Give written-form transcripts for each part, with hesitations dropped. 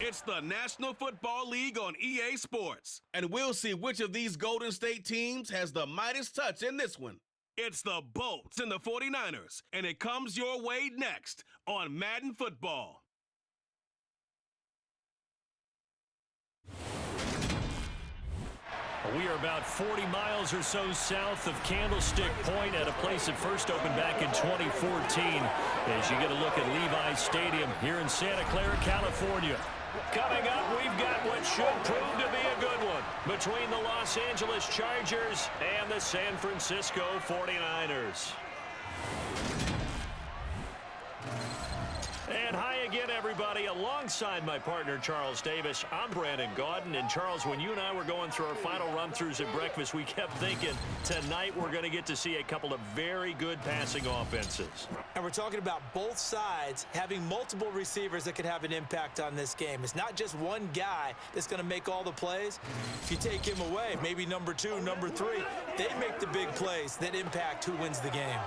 It's the National Football League on EA Sports. And we'll see which of these Golden State teams has the Midas touch in this one. It's the Bolts and the 49ers, and it comes your way next on Madden Football. We are about 40 miles or so south of Candlestick Point at a place that first opened back in 2014 as you get a look at Levi's Stadium here in Santa Clara, California. Coming up, we've got what should prove to be a good one between the Los Angeles Chargers and the San Francisco 49ers. And hi again, everybody. Alongside my partner, Charles Davis, I'm Brandon Gaudin. And, Charles, when you and I were going through our final run-throughs at breakfast, we kept thinking tonight we're going to get to see a couple of very good passing offenses. And we're talking about both sides having multiple receivers that can have an impact on this game. It's not just one guy that's going to make all the plays. If you take him away, maybe number 2, number 3, they make the big plays that impact who wins the game.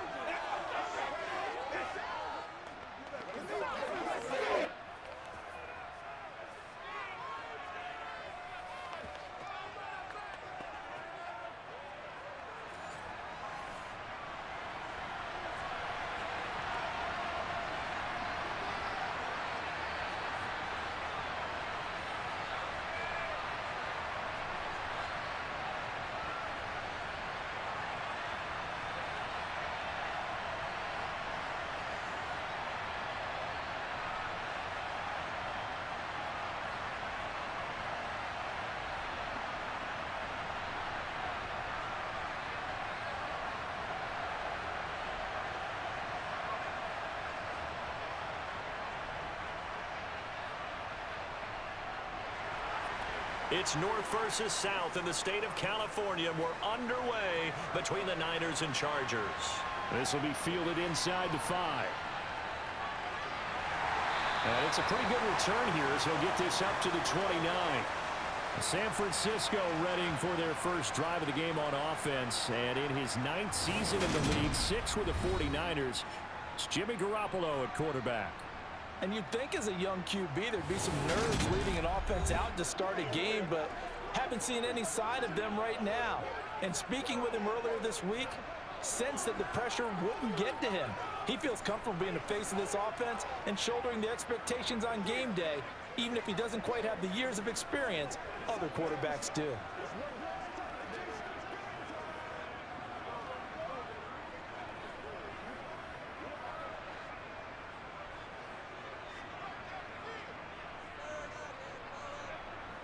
It's north versus south in the state of California. We're underway between the Niners and Chargers. This will be fielded inside the 5. And it's a pretty good return here as he'll get this up to the 29. San Francisco readying for their first drive of the game on offense. And in his 9th season in the league, 6 with the 49ers, it's Jimmy Garoppolo at quarterback. And you'd think as a young QB there'd be some nerves leading an offense out to start a game, but haven't seen any sign of them right now. And speaking with him earlier this week, sensed that the pressure wouldn't get to him. He feels comfortable being the face of this offense and shouldering the expectations on game day, even if he doesn't quite have the years of experience other quarterbacks do.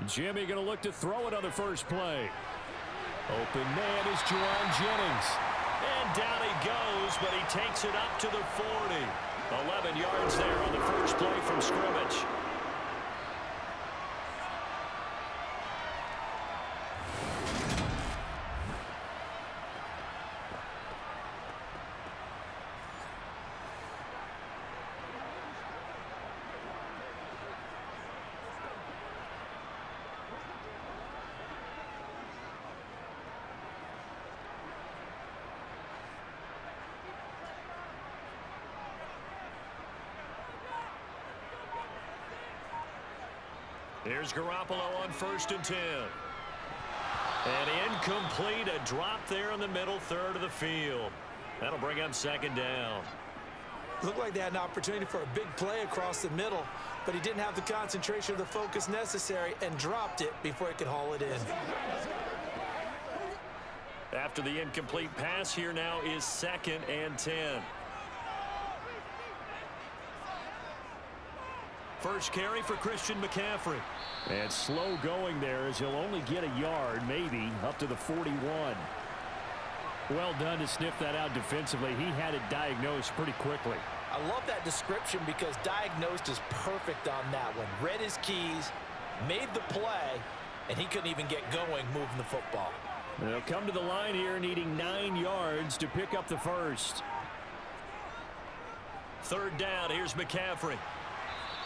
Jimmy going to look to throw it on the first play. Open man is Juwan Jennings. And down he goes, but he takes it up to the 40. 11 yards there on the first play from scrimmage. Here's Garoppolo on 1st and 10. And incomplete, a drop there in the middle third of the field. That'll bring up 2nd down. Looked like they had an opportunity for a big play across the middle, but he didn't have the concentration or the focus necessary and dropped it before he could haul it in. After the incomplete pass, here now is 2nd and 10. First carry for Christian McCaffrey. And slow going there as he'll only get a yard, maybe, up to the 41. Well done to sniff that out defensively. He had it diagnosed pretty quickly. I love that description because diagnosed is perfect on that one. Read his keys, made the play, and he couldn't even get going moving the football. They'll come to the line here needing 9 yards to pick up the first. 3rd down, here's McCaffrey.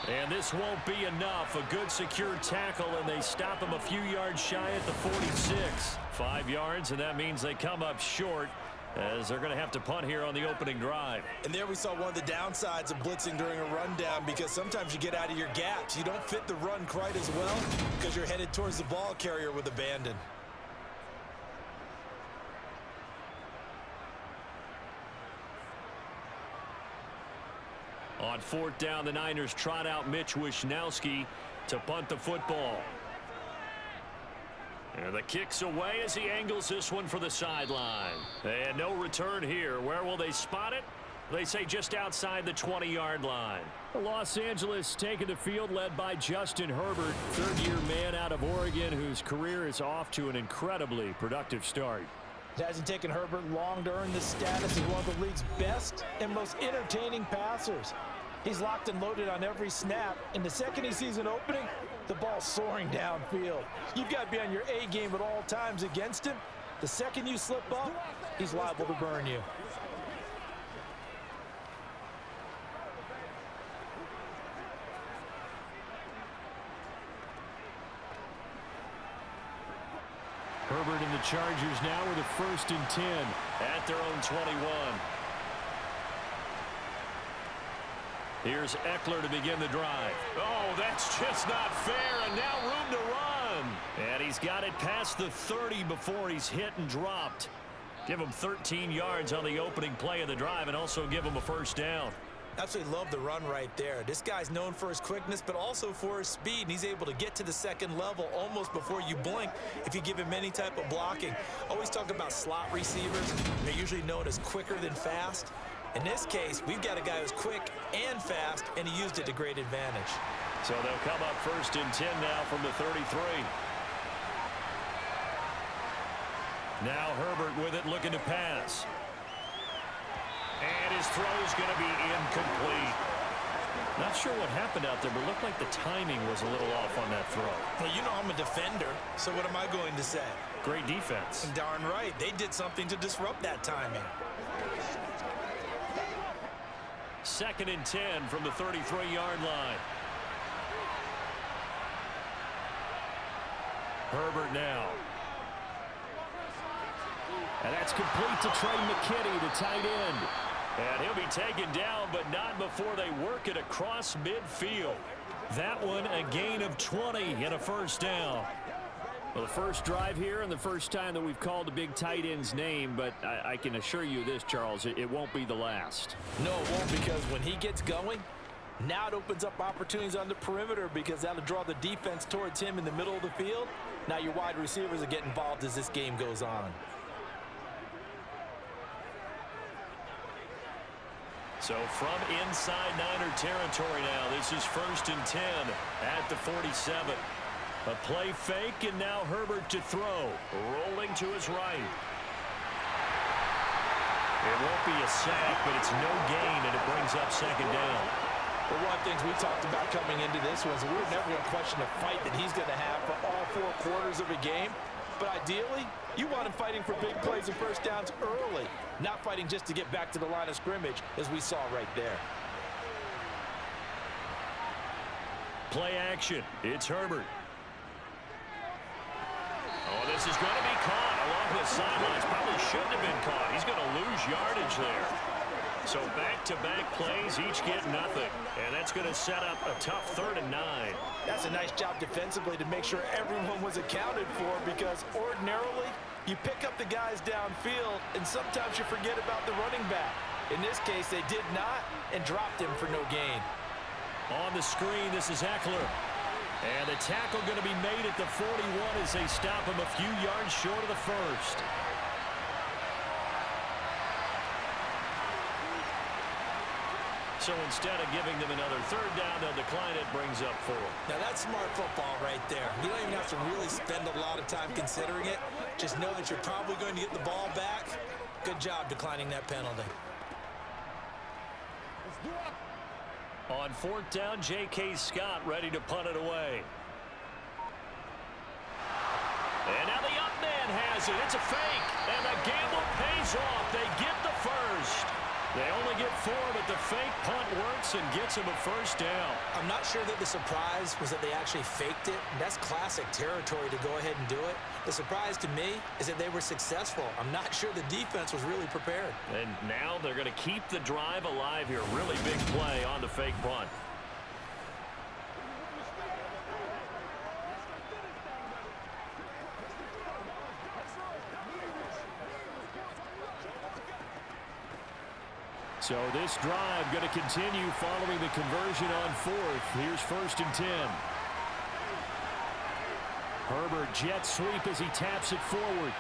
And this won't be enough. A good secure tackle, and they stop him a few yards shy at the 46. 5 yards, and that means they come up short. as they're going to have to punt here on the opening drive. And there we saw one of the downsides of blitzing during a rundown, because sometimes you get out of your gaps. You don't fit the run quite as well because you're headed towards the ball carrier with abandon. On fourth down, the Niners trot out Mitch Wishnowski to punt the football. And the kick's away as he angles this one for the sideline. And no return here. Where will they spot it? They say just outside the 20-yard line. Los Angeles taking the field, led by Justin Herbert, third-year man out of Oregon, whose career is off to an incredibly productive start. It hasn't taken Herbert long to earn this status as one of the league's best and most entertaining passers. He's locked and loaded on every snap, and the second he sees an opening, the ball's soaring downfield. You've got to be on your A game at all times against him. The second you slip up, he's liable to burn you. Herbert and the Chargers now with a 1st and 10 at their own 21. Here's Eckler to begin the drive. Oh, that's just not fair, and now room to run. And he's got it past the 30 before he's hit and dropped. Give him 13 yards on the opening play of the drive and also give him a first down. Absolutely love the run right there. This guy's known for his quickness, but also for his speed, and he's able to get to the second level almost before you blink if you give him any type of blocking. Always talk about slot receivers. They're usually known as quicker than fast. In this case, we've got a guy who's quick and fast, and he used it to great advantage. So they'll come up 1st and 10 now from the 33. Now Herbert with it, looking to pass. And his throw is going to be incomplete. Not sure what happened out there, but it looked like the timing was a little off on that throw. Well, you know I'm a defender, so what am I going to say? Great defense. Darn right. They did something to disrupt that timing. 2nd and 10 from the 33-yard line. Herbert now. And that's complete to Trey McKitty, the tight end. And he'll be taken down, but not before they work it across midfield. That one a gain of 20 and a first down. Well, the first drive here and the first time that we've called a big tight end's name, but I can assure you this, Charles, it won't be the last. No, it won't, because when he gets going, now it opens up opportunities on the perimeter, because that'll draw the defense towards him in the middle of the field. Now your wide receivers will get involved as this game goes on. So from inside Niner territory now, this is 1st and 10 at the 47. A play fake, and now Herbert to throw. Rolling to his right. It won't be a sack, but it's no gain, and it brings up 2nd down. Well, one of the things we talked about coming into this was we were never going to question the fight that he's going to have for all 4 quarters of a game. But ideally, you want him fighting for big plays and first downs early, not fighting just to get back to the line of scrimmage, as we saw right there. Play action. It's Herbert. Oh, this is going to be caught along the sidelines. Probably shouldn't have been caught. He's going to lose yardage there. So back-to-back plays, each get nothing. And that's going to set up a tough 3rd and 9. That's a nice job defensively to make sure everyone was accounted for, because ordinarily you pick up the guys downfield and sometimes you forget about the running back. In this case, they did not and dropped him for no gain. On the screen, this is Eckler. And the tackle going to be made at the 41 as they stop him a few yards short of the first. So instead of giving them another 3rd down, they'll decline it, brings up 4. Now that's smart football right there. You don't even have to really spend a lot of time considering it. Just know that you're probably going to get the ball back. Good job declining that penalty. On 4th down, J.K. Scott ready to punt it away. And now the up man has it. It's a fake. And the gamble pays off. They get the first. They only get 4, but the fake punt works and gets them a first down. I'm not sure that the surprise was that they actually faked it. That's classic territory to go ahead and do it. The surprise to me is that they were successful. I'm not sure the defense was really prepared. And now they're going to keep the drive alive here. Really big play on the fake punt. So this drive going to continue following the conversion on 4th. Here's 1st and 10. Herbert jet sweep as he taps it forward.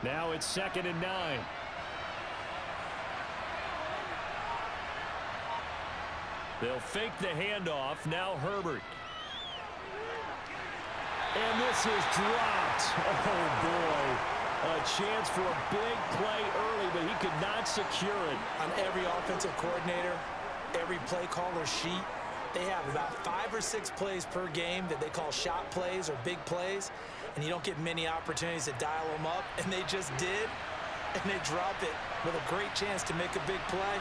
Now it's 2nd and 9. They'll fake the handoff. Now Herbert. And this is dropped. Oh, boy. A chance for a big play early, but he could not secure it. On every offensive coordinator, every play caller sheet, they have about 5 or 6 plays per game that they call shot plays or big plays, and you don't get many opportunities to dial them up, and they just did, and they drop it with a great chance to make a big play.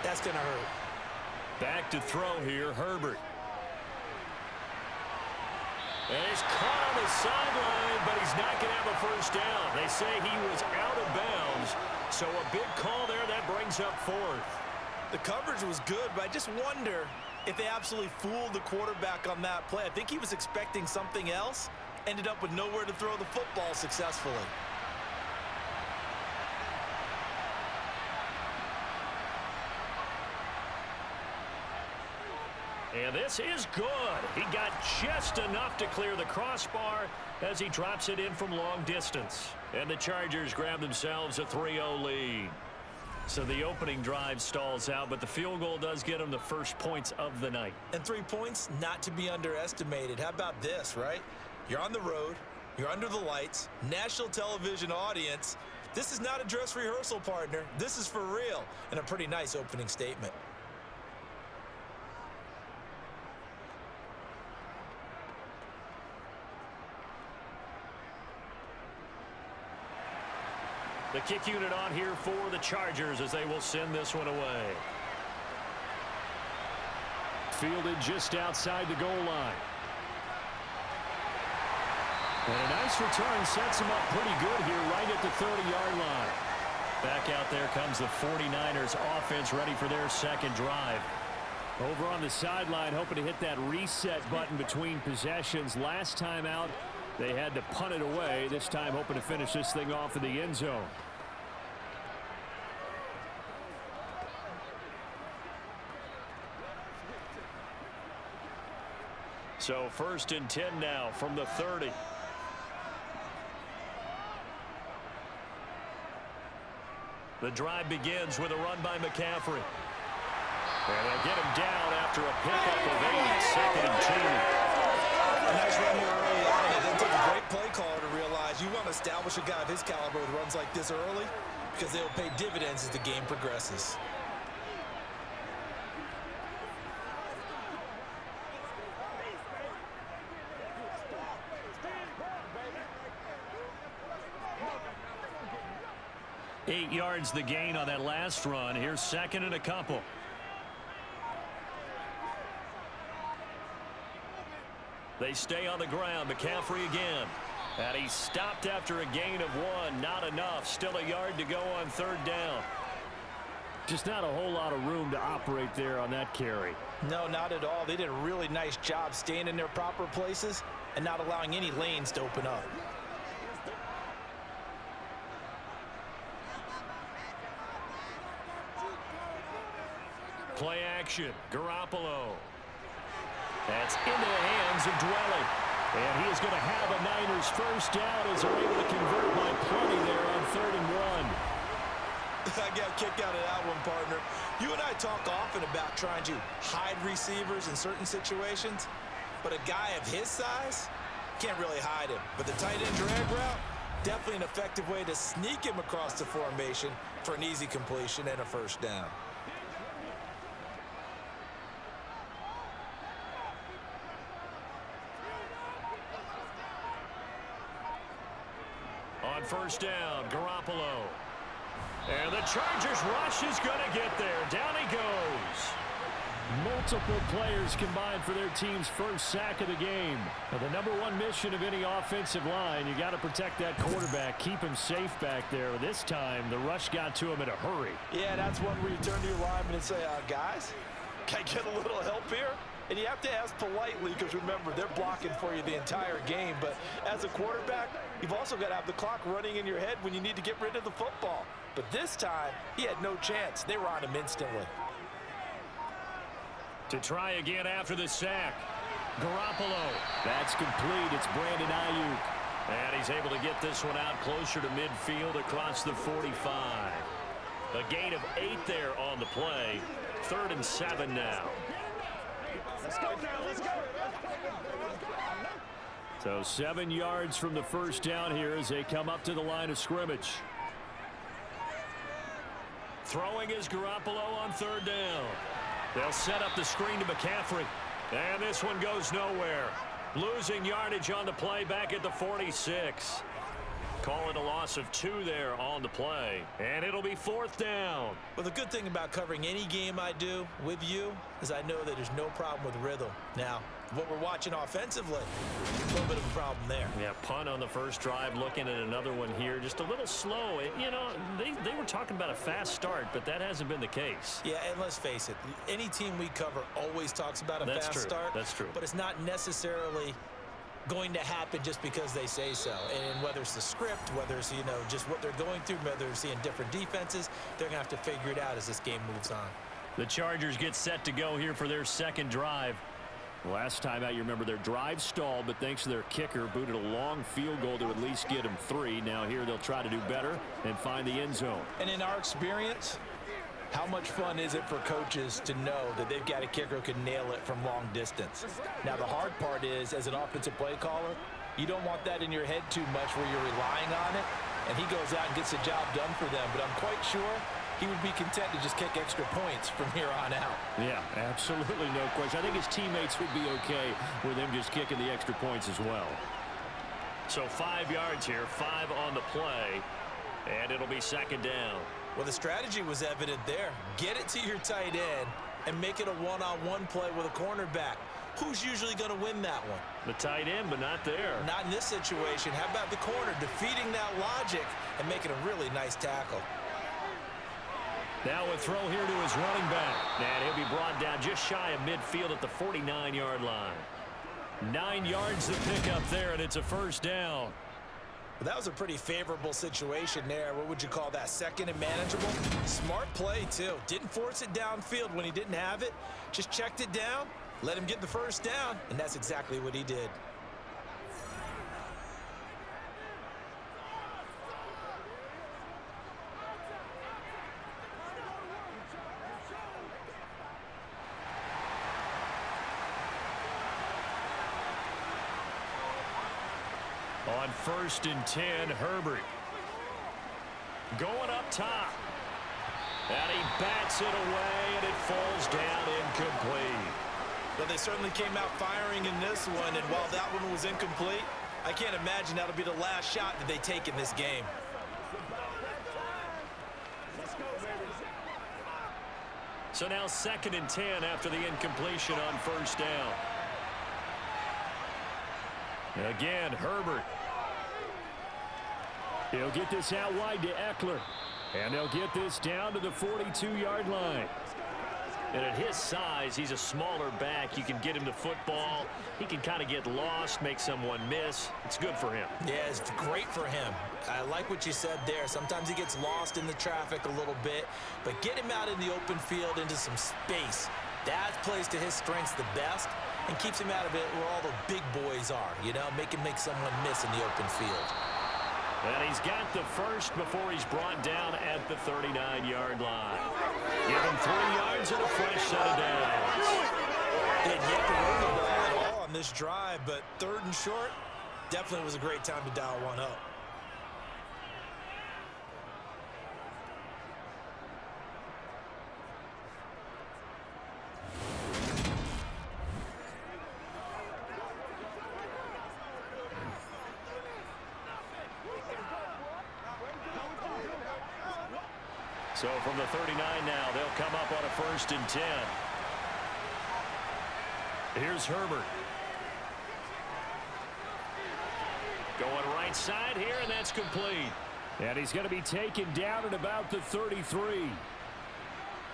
That's going to hurt. Back to throw here, Herbert. And he's caught on the sideline, but he's not going to have a first down. They say he was out of bounds, so a big call there. That brings up 4th. The coverage was good, but I just wonder if they absolutely fooled the quarterback on that play. I think he was expecting something else, ended up with nowhere to throw the football successfully. And this is good. He got just enough to clear the crossbar as he drops it in from long distance. And the Chargers grab themselves a 3-0 lead. So the opening drive stalls out, but the field goal does get them the first points of the night. And 3 points, not to be underestimated. How about this, right? You're on the road. You're under the lights. National television audience. This is not a dress rehearsal, partner. This is for real. And a pretty nice opening statement. The kick unit on here for the Chargers as they will send this one away. Fielded just outside the goal line. And a nice return sets him up pretty good here right at the 30-yard line. Back out there comes the 49ers offense ready for their second drive. Over on the sideline hoping to hit that reset button between possessions. Last time out, they had to punt it away. This time hoping to finish this thing off in the end zone. So 1st and 10 now from the 30. The drive begins with a run by McCaffrey. And they'll get him down after a pickup of 8, 2nd and 2. A nice run here early on. It didn't take a great play caller to realize you want to establish a guy of his caliber with runs like this early because they'll pay dividends as the game progresses. Eight yards the gain on that last run. Here's 2nd and a couple. They stay on the ground. McCaffrey again. And he stopped after a gain of 1. Not enough. Still a yard to go on 3rd down. Just not a whole lot of room to operate there on that carry. No, not at all. They did a really nice job staying in their proper places and not allowing any lanes to open up. Play action. Garoppolo. That's into the hands of Dwelly. And he is going to have a Niners first down as they're able to convert by plenty there on 3rd and 1. I got a kick out of that one, partner. You and I talk often about trying to hide receivers in certain situations, but a guy of his size can't really hide him. But the tight end drag route, Definitely an effective way to sneak him across the formation for an easy completion and a first down. On first down, Garoppolo. And the Chargers rush is going to get there. Down he goes. Multiple players combined for their team's first sack of the game. Now, the number one mission of any offensive line, you got to protect that quarterback, keep him safe back there. This time, the rush got to him in a hurry. Yeah, that's one where you turn to your lineman and say, guys, can I get a little help here? And you have to ask politely because, remember, they're blocking for you the entire game. But as a quarterback, you've also got to have the clock running in your head when you need to get rid of the football. But this time, he had no chance. They were on him instantly. To try again after the sack. Garoppolo. That's complete. It's Brandon Ayuk. And he's able to get this one out closer to midfield across the 45. A gain of 8 there on the play. 3rd and 7 now. Let's go now, let's go. So 7 yards from the first down here as they come up to the line of scrimmage. Throwing is Garoppolo on 3rd down. They'll set up the screen to McCaffrey. And this one goes nowhere. Losing yardage on the play back at the 46. Call it a loss of 2 there on the play. And it'll be 4th down. Well, the good thing about covering any game I do with you is I know that there's no problem with rhythm. Now, what we're watching offensively, a little bit of a problem there. Yeah, punt on the first drive, looking at another one here. Just a little slow. You know, they were talking about a fast start, but that hasn't been the case. Yeah, and let's face it, any team we cover always talks about a fast start. That's true. But it's not necessarily going to happen just because they say so. And whether it's the script, whether it's, you know, just what they're going through, whether they're seeing different defenses, they're going to have to figure it out as this game moves on. The Chargers get set to go here for their second drive. Last time out, you remember their drive stalled, but thanks to their kicker, booted a long field goal to at least get them 3. Now here they'll try to do better and find the end zone. And in our experience, how much fun is it for coaches to know that they've got a kicker who can nail it from long distance? Now, the hard part is, as an offensive play caller, you don't want that in your head too much where you're relying on it, and he goes out and gets the job done for them. But I'm quite sure he would be content to just kick extra points from here on out. Yeah, absolutely no question. I think his teammates would be okay with him just kicking the extra points as well. So 5 yards here, 5 on the play, and it'll be 2nd down. Well, the strategy was evident there. Get it to your tight end and make it a one-on-one play with a cornerback. Who's usually going to win that one? The tight end, but not there. Not in this situation. How about the corner defeating that logic and making a really nice tackle? Now a throw here to his running back. And he'll be brought down just shy of midfield at the 49-yard line. 9 yards to pick up there, and it's a first down. Well, that was a pretty favorable situation there. What would you call that? 2nd and manageable? Smart play, too. Didn't force it downfield when he didn't have it. Just checked it down, let him get the first down, and that's exactly what he did. On 1st and 10, Herbert. Going up top. And he bats it away, and it falls down incomplete. Well, they certainly came out firing in this one, and while that one was incomplete, I can't imagine that'll be the last shot that they take in this game. So now 2nd and 10 after the incompletion on 1st down. Again, Herbert. He'll get this out wide to Eckler. And they'll get this down to the 42-yard line. And at his size, he's a smaller back. You can get him the football. He can kind of get lost, make someone miss. It's good for him. Yeah, it's great for him. I like what you said there. Sometimes he gets lost in the traffic a little bit, but get him out in the open field into some space. That plays to his strengths the best and keeps him out of it where all the big boys are, you know, make someone miss in the open field. And he's got the first before he's brought down at the 39-yard line. Give him 3 yards and a fresh set of downs. They didn't hit the run the ball at all on this drive, but 3rd and short definitely was a great time to dial one up. So from the 39 now, they'll come up on a 1st and 10. Here's Herbert. Going right side here, and that's complete. And he's going to be taken down at about the 33.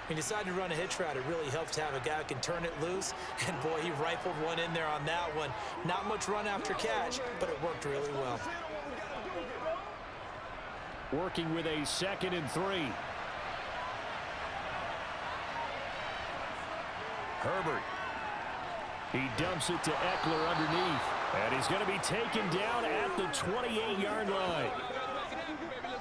He decided to run a hitch route. It really helps to have a guy who can turn it loose. And, boy, he rifled one in there on that one. Not much run after catch, but it worked really well. Working with a 2nd and 3. Herbert. He dumps it to Eckler underneath. And he's going to be taken down at the 28-yard line.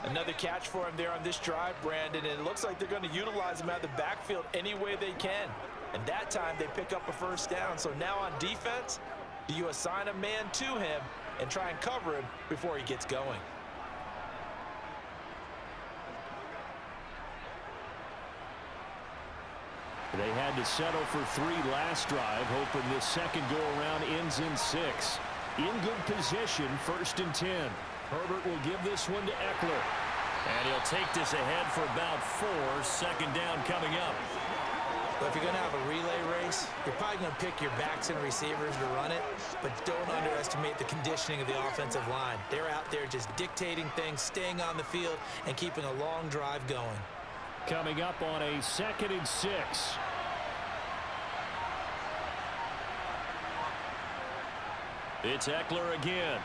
Another catch for him there on this drive, Brandon, and it looks like they're going to utilize him out of the backfield any way they can. And that time they pick up a 1st down. So now on defense, do you assign a man to him and try and cover him before he gets going? They had to settle for 3 last drive, hoping this second go-around ends in 6. In good position, 1st and 10. Herbert will give this one to Eckler. And he'll take this ahead for about 4. 2nd down coming up. But if you're going to have a relay race, you're probably going to pick your backs and receivers to run it, but don't underestimate the conditioning of the offensive line. They're out there just dictating things, staying on the field, and keeping a long drive going. Coming up on a 2nd and 6. It's Eckler again.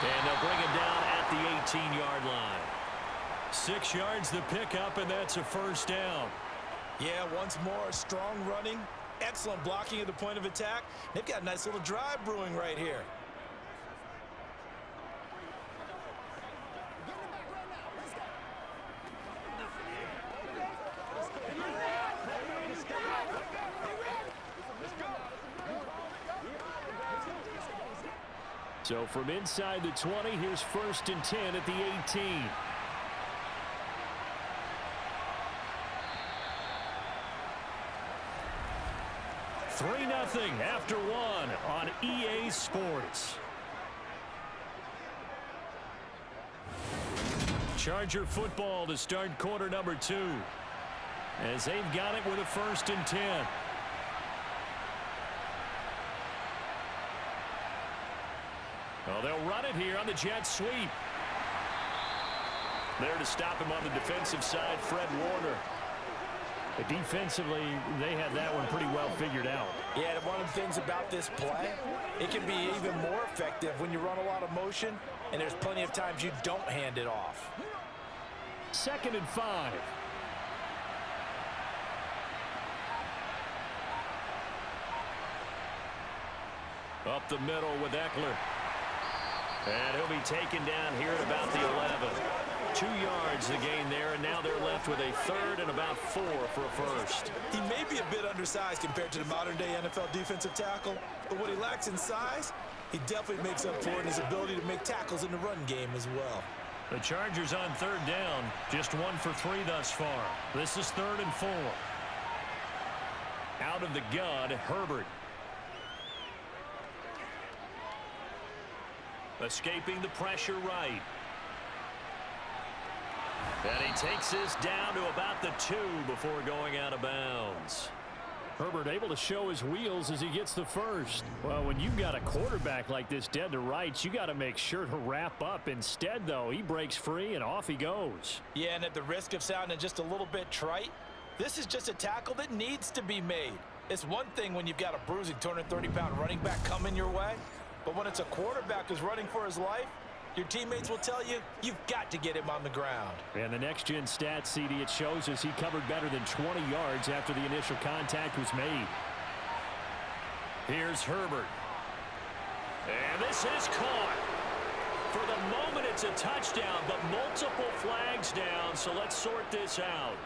And they'll bring him down at the 18-yard line. 6 yards the pickup, and that's a 1st down. Yeah, once more, strong running, excellent blocking at the point of attack. They've got a nice little drive brewing right here. So from inside the 20, here's 1st and 10 at the 18. Three 0 after 1 on EA Sports. Charger football to start quarter number 2. As they've got it with a 1st and 10. Well, they'll run it here on the jet sweep. There to stop him on the defensive side, Fred Warner. But defensively, they had that one pretty well figured out. Yeah, and one of the things about this play, it can be even more effective when you run a lot of motion, and there's plenty of times you don't hand it off. 2nd and 5. Up the middle with Eckler. And he'll be taken down here at about the 11. 2 yards the gain there, and now they're left with a 3rd and about 4 for a 1st. He may be a bit undersized compared to the modern-day NFL defensive tackle, but what he lacks in size, he definitely makes up for it in his ability to make tackles in the run game as well. The Chargers on 3rd down, just 1 for 3 thus far. This is 3rd and 4. Out of the gun, Herbert. Escaping the pressure right. And he takes this down to about the 2 before going out of bounds. Herbert able to show his wheels as he gets the 1st. Well, when you've got a quarterback like this dead to rights, you got to make sure to wrap up. Instead, though, he breaks free and off he goes. Yeah, and at the risk of sounding just a little bit trite, this is just a tackle that needs to be made. It's one thing when you've got a bruising 230-pound running back coming your way, but when it's a quarterback who's running for his life, your teammates will tell you, you've got to get him on the ground. And the next-gen stat, CD, it shows us he covered better than 20 yards after the initial contact was made. Here's Herbert. And this is caught. For the moment, it's a touchdown, but multiple flags down, so let's sort this out.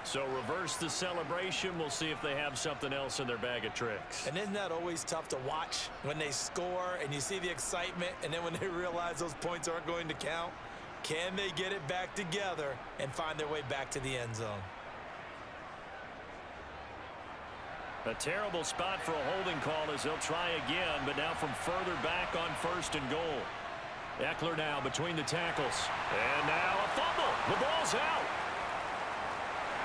So reverse the celebration. We'll see if they have something else in their bag of tricks. And isn't that always tough to watch when they score and you see the excitement, and then when they realize those points aren't going to count? Can they get it back together and find their way back to the end zone? A terrible spot for a holding call as they'll try again, but now from further back on 1st and goal. Eckler now between the tackles. And now a fumble. The ball's out.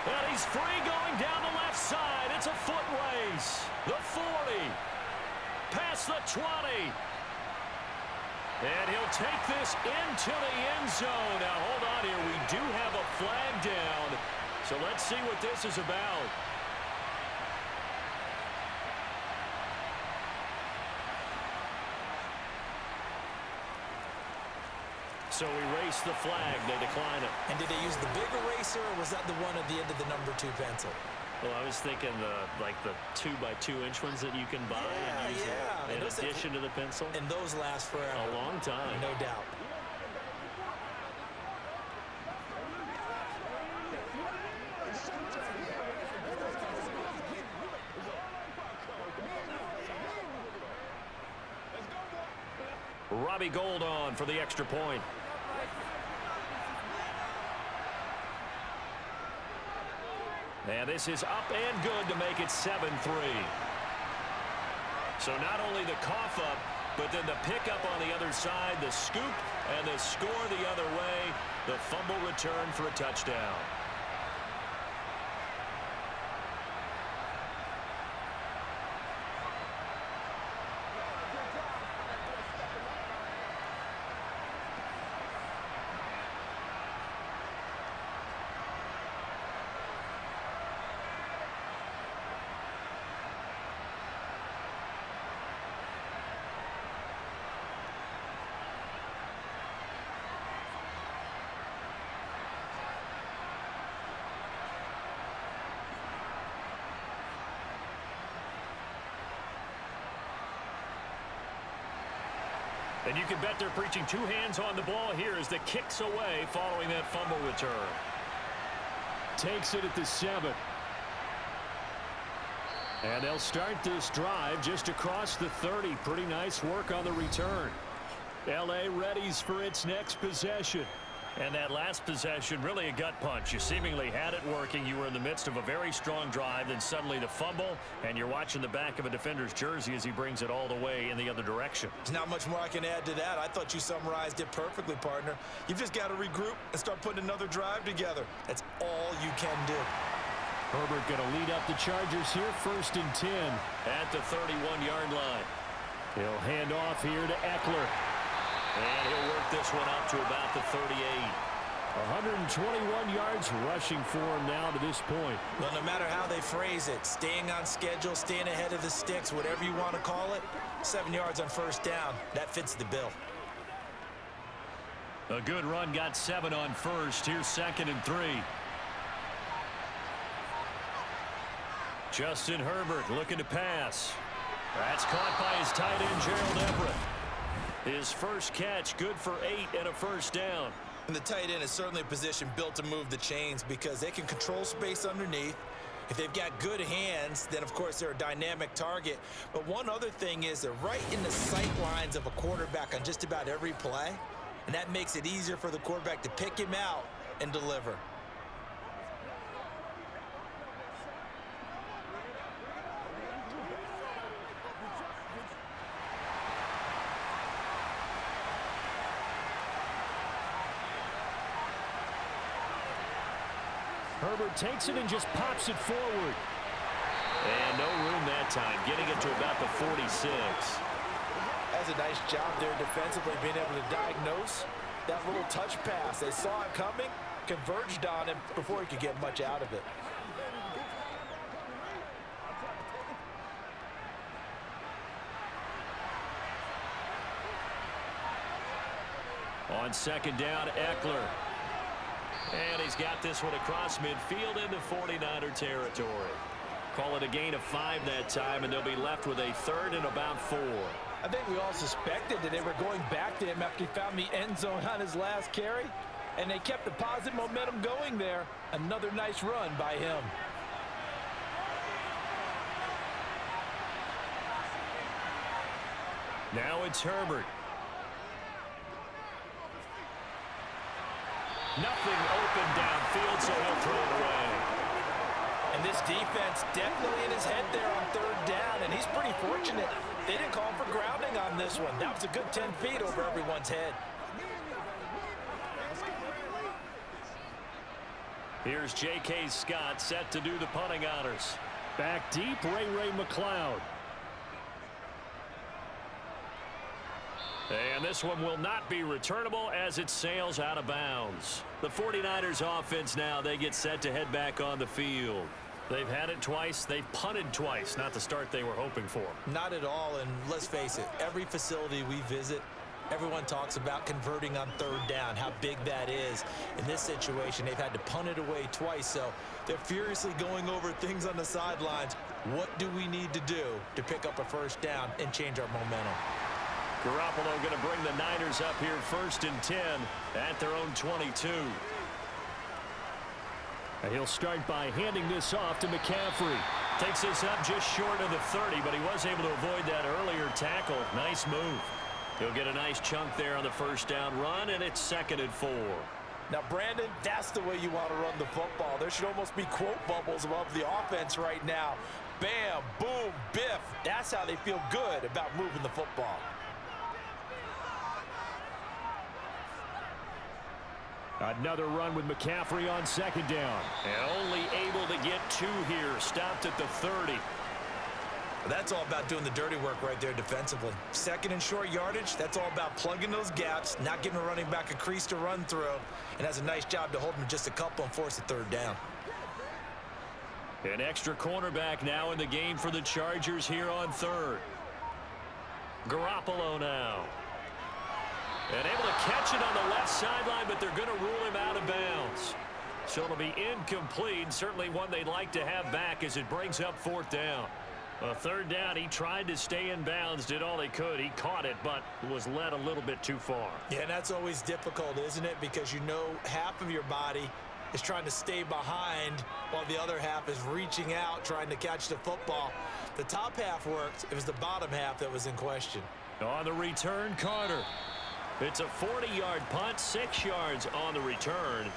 And he's free going down the left side. It's a foot race. The 40. Past the 20. And he'll take this into the end zone. Now, hold on here. We do have a flag down. So let's see what this is about. So erase the flag. They decline it. And did they use the big eraser, or was that the one at the end of the number 2 pencil? Well, I was thinking the 2x2-inch ones that you can buy and use in addition to the pencil. And those last forever. A long time. No doubt. Robbie Gould on for the extra point. And this is up and good to make it 7-3. So not only the cough up, but then the pickup on the other side, the scoop, and the score the other way. The fumble return for a touchdown. And you can bet they're preaching 2 hands on the ball here as the kick's away following that fumble return. Takes it at the 7. And they'll start this drive just across the 30. Pretty nice work on the return. L.A. readies for its next possession. And that last possession, really a gut punch. You seemingly had it working. You were in the midst of a very strong drive, then suddenly the fumble, and you're watching the back of a defender's jersey as he brings it all the way in the other direction. There's not much more I can add to that. I thought you summarized it perfectly, partner. You've just got to regroup and start putting another drive together. That's all you can do. Herbert going to lead up the Chargers here, 1st and 10. At the 31-yard line. He'll hand off here to Eckler. And he'll work this one out to about the 38. 121 yards rushing for him now to this point. Well, no matter how they phrase it, staying on schedule, staying ahead of the sticks, whatever you want to call it, 7 yards on 1st down, that fits the bill. A good run, got 7 on 1st. Here's 2nd and 3. Justin Herbert looking to pass. That's caught by his tight end, Gerald Everett. His first catch, good for 8 and a 1st down. And the tight end is certainly a position built to move the chains because they can control space underneath. If they've got good hands, then of course they're a dynamic target. But one other thing is they're right in the sight lines of a quarterback on just about every play. And that makes it easier for the quarterback to pick him out and deliver. Herbert takes it and just pops it forward. And no room that time, getting it to about the 46. That's a nice job there defensively, being able to diagnose that little touch pass. They saw it coming, converged on him before he could get much out of it. On 2nd down, Eckler. And he's got this one across midfield into 49er territory. Call it a gain of 5 that time, and they'll be left with a 3rd and about 4. I think we all suspected that they were going back to him after he found the end zone on his last carry, and they kept the positive momentum going there. Another nice run by him. Now it's Herbert. Nothing open downfield, so he'll throw it away. And this defense definitely in his head there on third down, and he's pretty fortunate. They didn't call him for grounding on this one. That was a good 10 feet over everyone's head. Here's J.K. Scott set to do the punting honors. Back deep, Ray McLeod. And this one will not be returnable as it sails out of bounds. The 49ers offense now, they get set to head back on the field. They've had it twice. They've punted twice. Not the start they were hoping for. Not at all, and let's face it, every facility we visit, everyone talks about converting on third down, how big that is. In this situation, they've had to punt it away twice, so they're furiously going over things on the sidelines. What do we need to do to pick up a first down and change our momentum? Garoppolo going to bring the Niners up here 1st and 10 at their own 22. And he'll start by handing this off to McCaffrey. Takes this up just short of the 30, but he was able to avoid that earlier tackle. Nice move. He'll get a nice chunk there on the first down run, and it's 2nd and 4. Now, Brandon, that's the way you want to run the football. There should almost be quote bubbles above the offense right now. Bam, boom, biff. That's how they feel good about moving the football. Another run with McCaffrey on 2nd down. And only able to get 2 here. Stopped at the 30. That's all about doing the dirty work right there defensively. 2nd and short yardage, that's all about plugging those gaps, not giving a running back a crease to run through, and has a nice job to hold him just a couple and force a 3rd down. An extra cornerback now in the game for the Chargers here on 3rd. Garoppolo now. And able to catch it on the left sideline, but they're going to rule him out of bounds. So it'll be incomplete, certainly one they'd like to have back as it brings up 4th down. 3rd down, he tried to stay in bounds, did all he could. He caught it, but was led a little bit too far. Yeah, and that's always difficult, isn't it? Because you know half of your body is trying to stay behind while the other half is reaching out, trying to catch the football. The top half worked. It was the bottom half that was in question. On the return, Carter. It's a 40-yard punt, 6 yards on the return,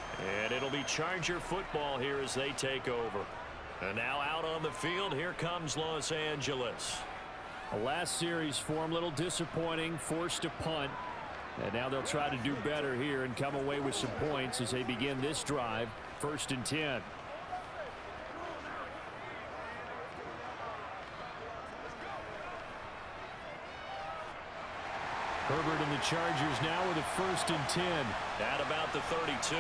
and it'll be Charger football here as they take over. And now out on the field, here comes Los Angeles. The last series for him, a little disappointing, forced to punt. And now they'll try to do better here and come away with some points as they begin this drive, 1st and 10. Herbert and the Chargers now with a 1st and 10. At about the 32.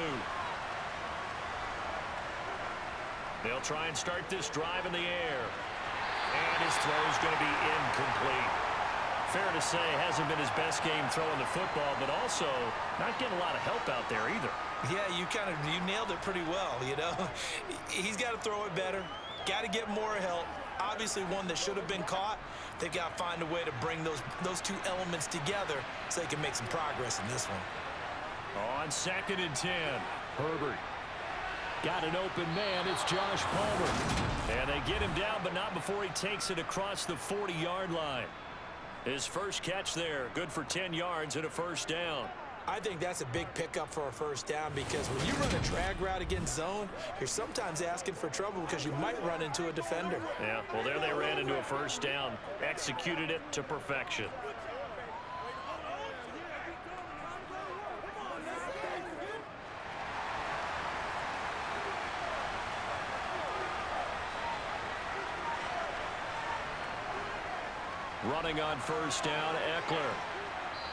They'll try and start this drive in the air. And his throw is going to be incomplete. Fair to say, hasn't been his best game throwing the football, but also not getting a lot of help out there either. Yeah, you nailed it pretty well, you know. He's got to throw it better. Got to get more help. Obviously one that should have been caught. They got to find a way to bring those 2 elements together so they can make some progress in this one. On 2nd and 10. Herbert. Got an open man. It's Josh Palmer. And they get him down, but not before he takes it across the 40-yard line. His first catch there, good for 10 yards and a 1st down. I think that's a big pickup for a 1st down because when you run a drag route against zone, you're sometimes asking for trouble because you might run into a defender. Yeah, well, there they ran into a 1st down. Executed it to perfection. Running on 1st down, Eckler.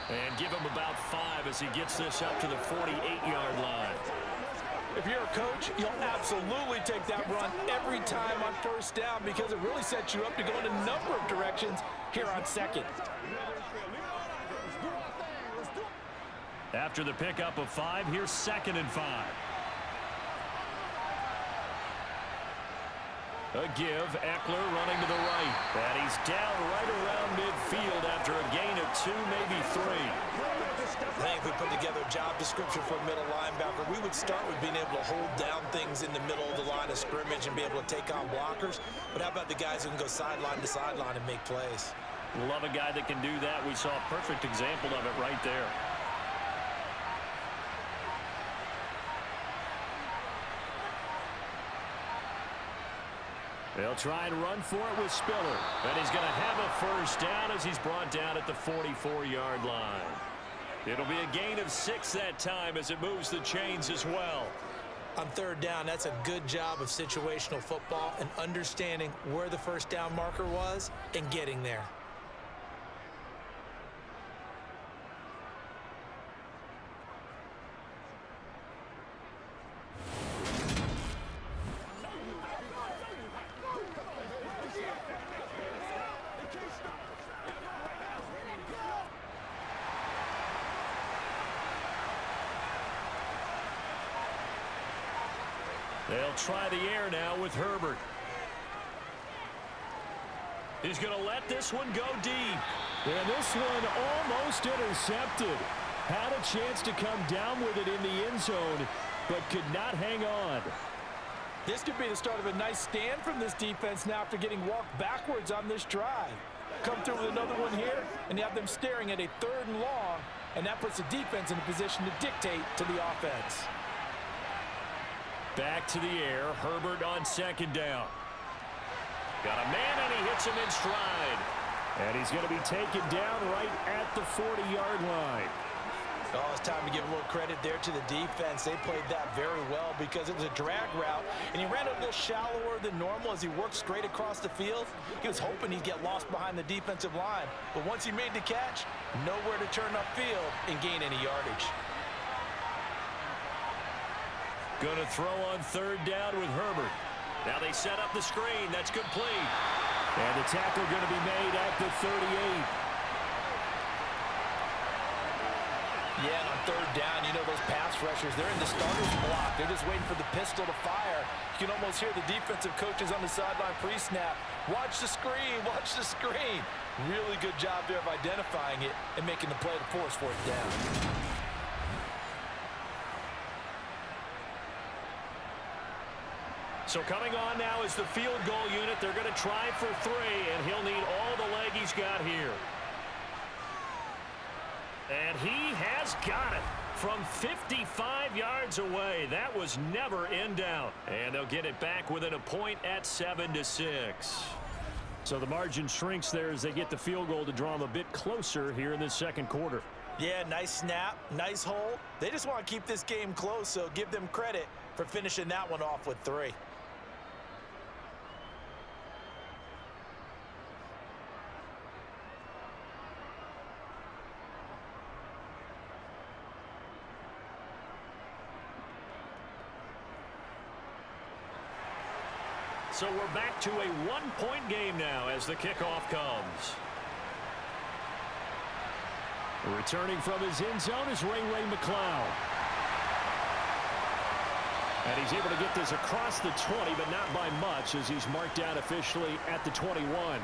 And give him about 5 as he gets this up to the 48-yard line. If you're a coach, you'll absolutely take that run every time on 1st down because it really sets you up to go in a number of directions here on 2nd. After the pickup of 5, here's 2nd and 5. A give, Eckler running to the right. And he's down right around midfield after a gain of 2, maybe 3. I think if we put together a job description for a middle linebacker, we would start with being able to hold down things in the middle of the line of scrimmage and be able to take on blockers. But how about the guys who can go sideline to sideline and make plays? Love a guy that can do that. We saw a perfect example of it right there. They'll try and run for it with Spiller. And he's going to have a first down as he's brought down at the 44-yard line. It'll be a gain of 6 that time as it moves the chains as well. On third down, that's a good job of situational football and understanding where the first down marker was and getting there. They'll try the air now with Herbert. He's going to let this one go deep. And this one almost intercepted. Had a chance to come down with it in the end zone, but could not hang on. This could be the start of a nice stand from this defense now after getting walked backwards on this drive. Come through with another one here, and you have them staring at a 3rd and long, and that puts the defense in a position to dictate to the offense. Back to the air. Herbert on 2nd down. Got a man, and he hits him in stride. And he's going to be taken down right at the 40-yard line. Oh, it's time to give a little credit there to the defense. They played that very well because it was a drag route, and he ran a little shallower than normal as he worked straight across the field. He was hoping he'd get lost behind the defensive line, but once he made the catch, nowhere to turn upfield and gain any yardage. Going to throw on 3rd down with Herbert. Now they set up the screen. That's complete. And the tackle going to be made at the 38. Yeah, and on 3rd down, you know those pass rushers, they're in the starter's block. They're just waiting for the pistol to fire. You can almost hear the defensive coaches on the sideline pre-snap. Watch the screen, watch the screen. Really good job there of identifying it and making the play to force 4th down. So coming on now is the field goal unit. They're going to try for 3, and he'll need all the leg he's got here. And he has got it from 55 yards away. That was never in doubt. And they'll get it back within a point at 7-6. So the margin shrinks there as they get the field goal to draw them a bit closer here in the 2nd quarter. Yeah, nice snap, nice hold. They just want to keep this game close, so give them credit for finishing that one off with 3. So we're back to a 1-point game now as the kickoff comes. Returning from his end zone is Ray McCloud. And he's able to get this across the 20, but not by much as he's marked down officially at the 21.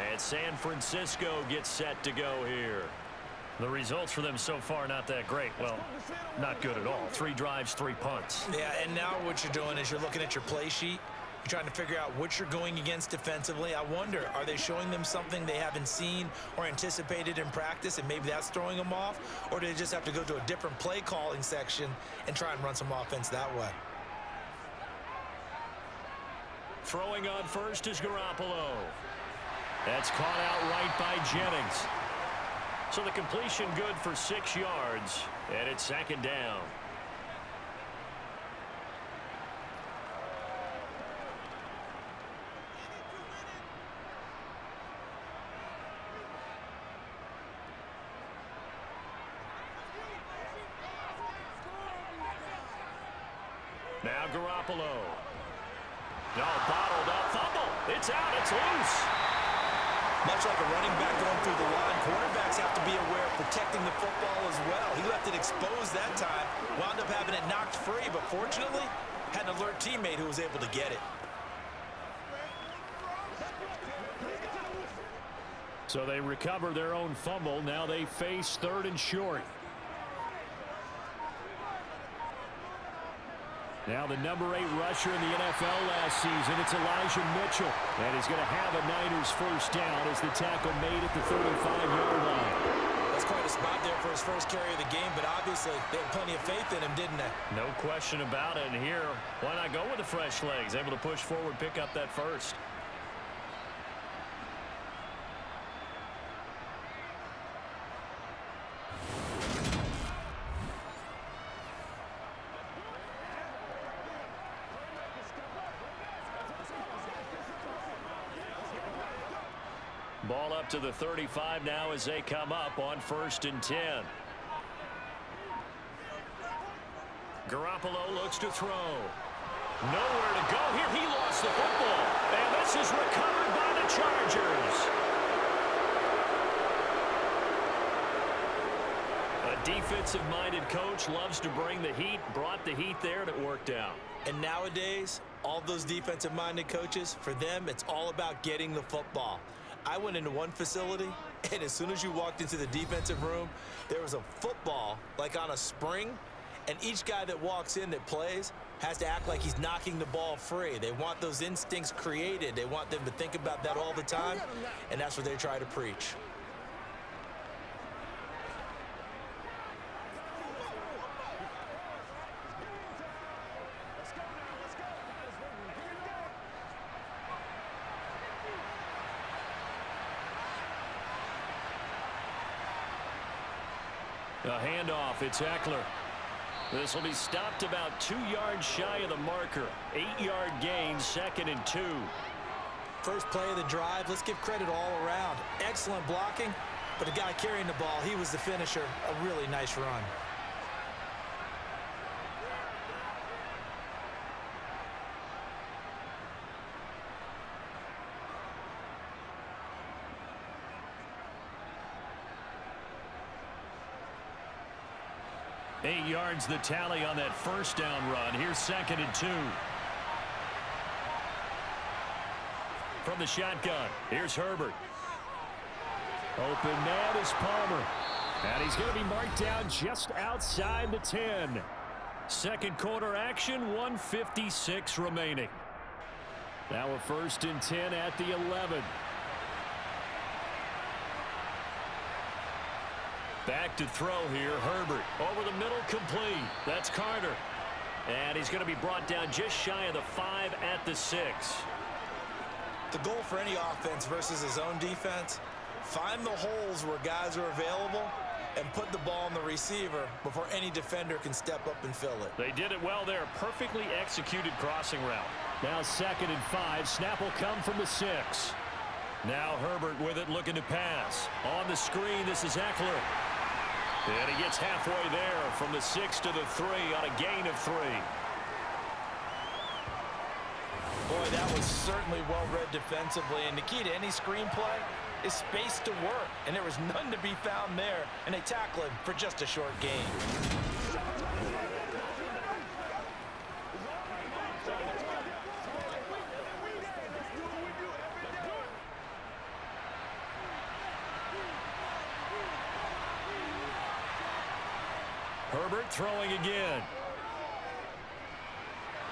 And San Francisco gets set to go here. The results for them so far not that great. Well, not good at all. 3 drives, 3 punts. Yeah, and now what you're doing is you're looking at your play sheet. You're trying to figure out what you're going against defensively. I wonder, are they showing them something they haven't seen or anticipated in practice, and maybe that's throwing them off? Or do they just have to go to a different play calling section and try and run some offense that way? Throwing on first is Garoppolo. That's caught out right by Jennings. So the completion good for 6 yards, and it's 2nd down. Now Garoppolo. No, bottled up. Fumble. It's out. It's loose. Much like a running back going through the line, quarterbacks have to be aware of protecting the football as well. He left it exposed that time, wound up having it knocked free, but fortunately, had an alert teammate who was able to get it. So they recover their own fumble. Now they face 3rd and short. Now the number 8 rusher in the NFL last season, it's Elijah Mitchell. And he's going to have a Niners first down as the tackle made at the 35-yard line. That's quite a out there for his first carry of the game, but obviously they had plenty of faith in him, didn't they? No question about it. And here, why not go with the fresh legs? Able to push forward, pick up that first. Ball up to the 35 now as they come up on 1st and 10. Garoppolo looks to throw. Nowhere to go here. He lost the football. And this is recovered by the Chargers. A defensive-minded coach loves to bring the heat. Brought the heat there, and it worked out. And nowadays, all those defensive-minded coaches, for them, it's all about getting the football. I went into one facility, and as soon as you walked into the defensive room, there was a football, like on a spring, and each guy that walks in that plays has to act like he's knocking the ball free. They want those instincts created. They want them to think about that all the time, and that's what they try to preach. A handoff, it's Eckler. This will be stopped about 2 yards shy of the marker. 8-yard gain, 2nd and 2. First play of the drive, let's give credit all around. Excellent blocking, but the guy carrying the ball, he was the finisher. A really nice run. Eight yards the tally on that first down run. Here's 2nd and 2. From the shotgun, here's Herbert. Open man is Palmer. And he's going to be marked down just outside the 10. Second quarter action, 1:56 remaining. Now a 1st and 10 at the 11. Back to throw here, Herbert. Over the middle, complete. That's Carter. And he's going to be brought down just shy of the 5 at the 6. The goal for any offense versus his own defense, find the holes where guys are available and put the ball on the receiver before any defender can step up and fill it. They did it well there. Perfectly executed crossing route. Now 2nd and 5. Snap will come from the 6. Now Herbert with it, looking to pass. On the screen, this is Eckler. And he gets halfway there from the 6 to the 3 on a gain of 3. Boy, that was certainly well-read defensively. And the key to any screenplay is space to work. And there was none to be found there. And they tackle him for just a short gain. Herbert throwing again.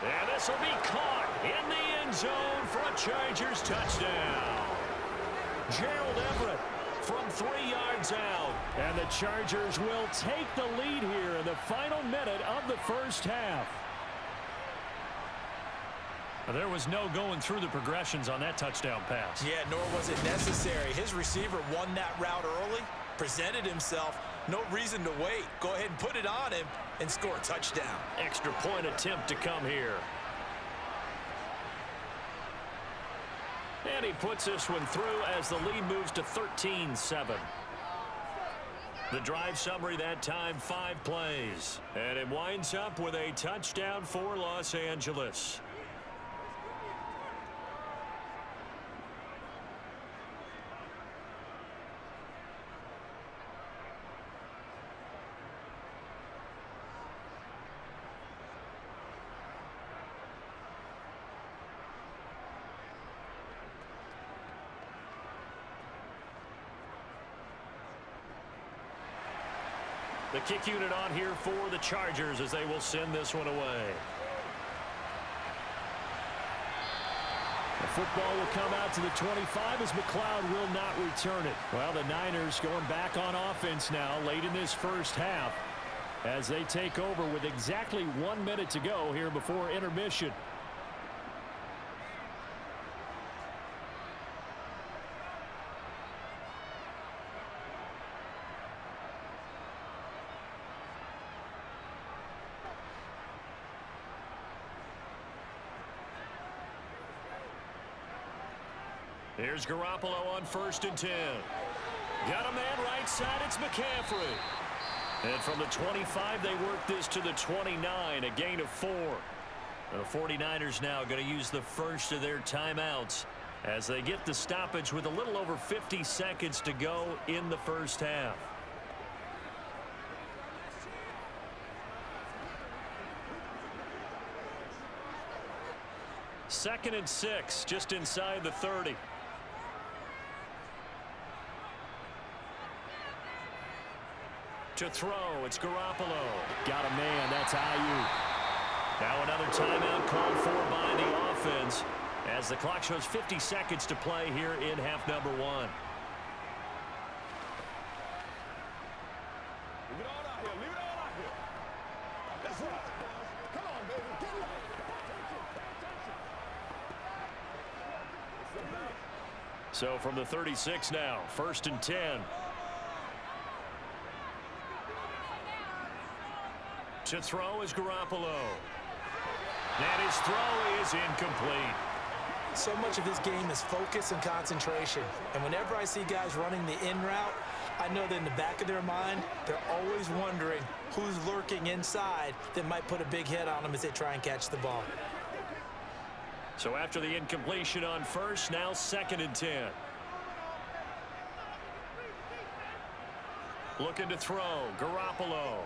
And this will be caught in the end zone for a Chargers touchdown. Gerald Everett from 3 yards out. And the Chargers will take the lead here in the final minute of the first half. There was no going through the progressions on that touchdown pass. Yeah, nor was it necessary. His receiver won that route early, presented himself. No reason to wait. Go ahead and put it on him and score a touchdown. Extra point attempt to come here. And he puts this one through as the lead moves to 13-7. The drive summary that time, 5 plays. And it winds up with a touchdown for Los Angeles. The kick unit on here for the Chargers as they will send this one away. The football will come out to the 25 as McLeod will not return it. Well, the Niners going back on offense now late in this first half as they take over with exactly 1 minute to go here before intermission. Here's Garoppolo on 1st and 10. Got a man right side. It's McCaffrey. And from the 25, they work this to the 29, a gain of 4. The 49ers now going to use the first of their timeouts as they get the stoppage with a little over 50 seconds to go in the first half. Second and 6, just inside the 30. To throw, it's Garoppolo. Got a man, that's Ayuk. Now another timeout called for by the offense as the clock shows 50 seconds to play here in half number 1. Leave it all out here. Leave it all out here. That's right. Come on, baby. Get it. So from the 36 now, 1st and 10. To throw is Garoppolo. And his throw is incomplete. So much of this game is focus and concentration. And whenever I see guys running the in route, I know that in the back of their mind, they're always wondering who's lurking inside that might put a big hit on them as they try and catch the ball. So after the incompletion on 1st, now 2nd and 10. Looking to throw, Garoppolo.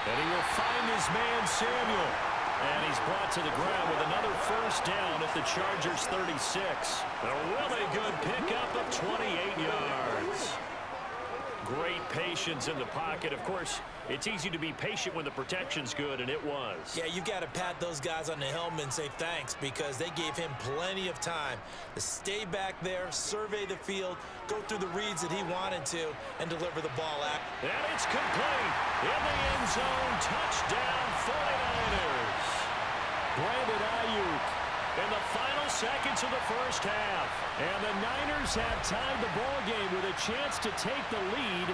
And he will find his man, Samuel. And he's brought to the ground with another first down at the Chargers' 36. A really good pickup of 28 yards. Great patience in the pocket. Of course, it's easy to be patient when the protection's good, and it was. Yeah, you've got to pat those guys on the helmet and say thanks because they gave him plenty of time to stay back there, survey the field, go through the reads that he wanted to, and deliver the ball out. And it's complete. In the end zone, touchdown 49ers. Brandon Ayuk in the final seconds of the first half. And the Niners have tied the ball game with a chance to take the lead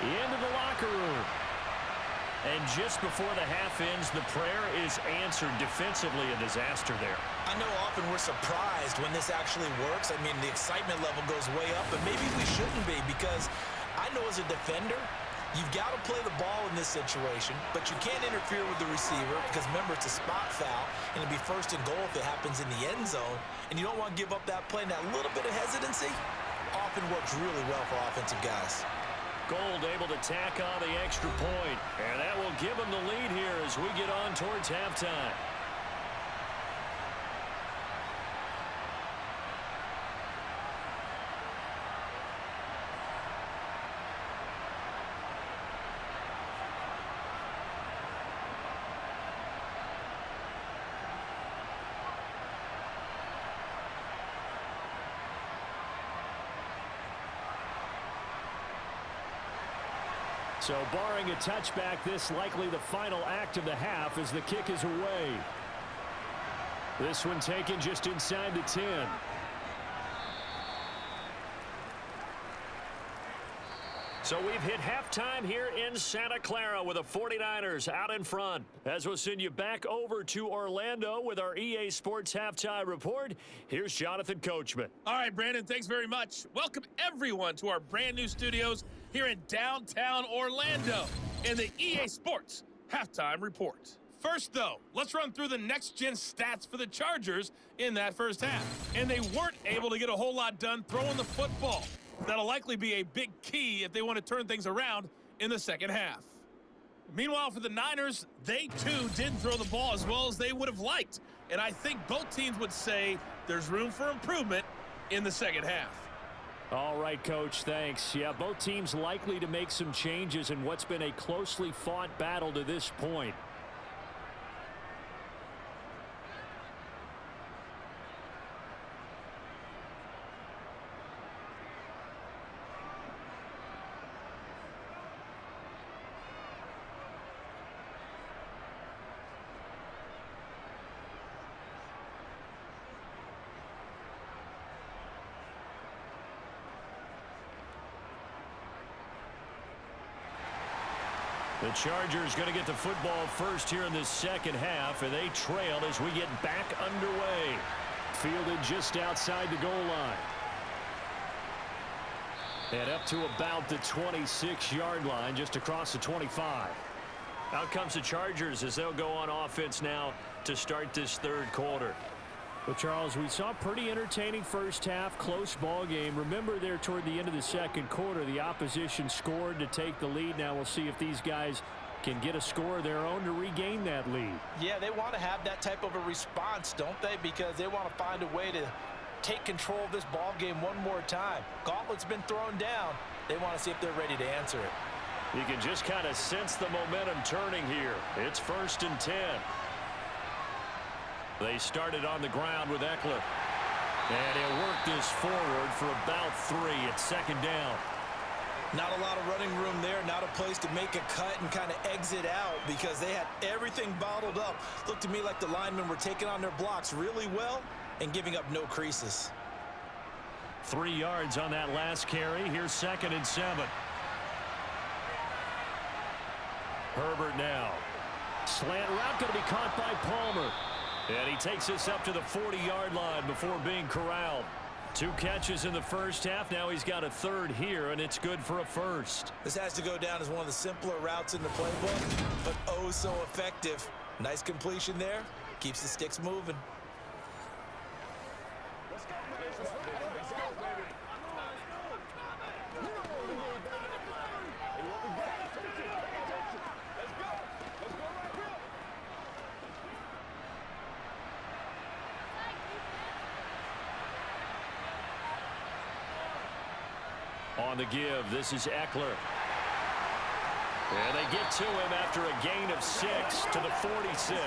into the locker room. And just before the half ends, the prayer is answered. Defensively, a disaster there. I know often we're surprised when this actually works. I mean, the excitement level goes way up, but maybe we shouldn't be because I know as a defender, you've got to play the ball in this situation, but you can't interfere with the receiver because, remember, it's a spot foul, and it'll be 1st and goal if it happens in the end zone, and you don't want to give up that play. And that little bit of hesitancy often works really well for offensive guys. Gold able to tack on the extra point, and that will give them the lead here as we get on towards halftime. So barring a touchback, this likely the final act of the half as the kick is away. This one taken just inside the 10. So we've hit halftime here in Santa Clara with the 49ers out in front. As we'll send you back over to Orlando with our EA Sports Halftime Report, here's Jonathan Coachman. All right, Brandon, thanks very much. Welcome, everyone, to our brand new studios here in downtown Orlando in the EA Sports Halftime Report. First, though, let's run through the next-gen stats for the Chargers in that first half. And they weren't able to get a whole lot done throwing the football. That'll likely be a big key if they want to turn things around in the second half. Meanwhile, for the Niners, they too didn't throw the ball as well as they would have liked. And I think both teams would say there's room for improvement in the second half. All right, Coach, thanks. Yeah, both teams likely to make some changes in what's been a closely fought battle to this point. The Chargers going to get the football first here in this second half, and they trail as we get back underway. Fielded just outside the goal line. And up to about the 26-yard line, just across the 25. Out comes the Chargers as they'll go on offense now to start this third quarter. Well, Charles, we saw a pretty entertaining first half, close ball game. Remember there toward the end of the second quarter, the opposition scored to take the lead. Now we'll see if these guys can get a score of their own to regain that lead. Yeah, they want to have that type of a response, don't they? Because they want to find a way to take control of this ball game one more time. Gauntlet's been thrown down. They want to see if they're ready to answer it. You can just kind of sense the momentum turning here. It's 1st and 10. They started on the ground with Eckler. And he'll work this forward for about 3 at 2nd down. Not a lot of running room there, not a place to make a cut and kind of exit out because they had everything bottled up. Looked to me like the linemen were taking on their blocks really well and giving up no creases. 3 yards on that last carry. Here's 2nd and 7. Herbert now. Slant route going to be caught by Palmer. And he takes us up to the 40-yard line before being corralled. 2 catches in the first half. Now he's got a 3rd here, and it's good for a 1st. This has to go down as one of the simpler routes in the playbook, but oh so effective. Nice completion there. Keeps the sticks moving. On the give, this is Eckler. And they get to him after a gain of 6 to the 46.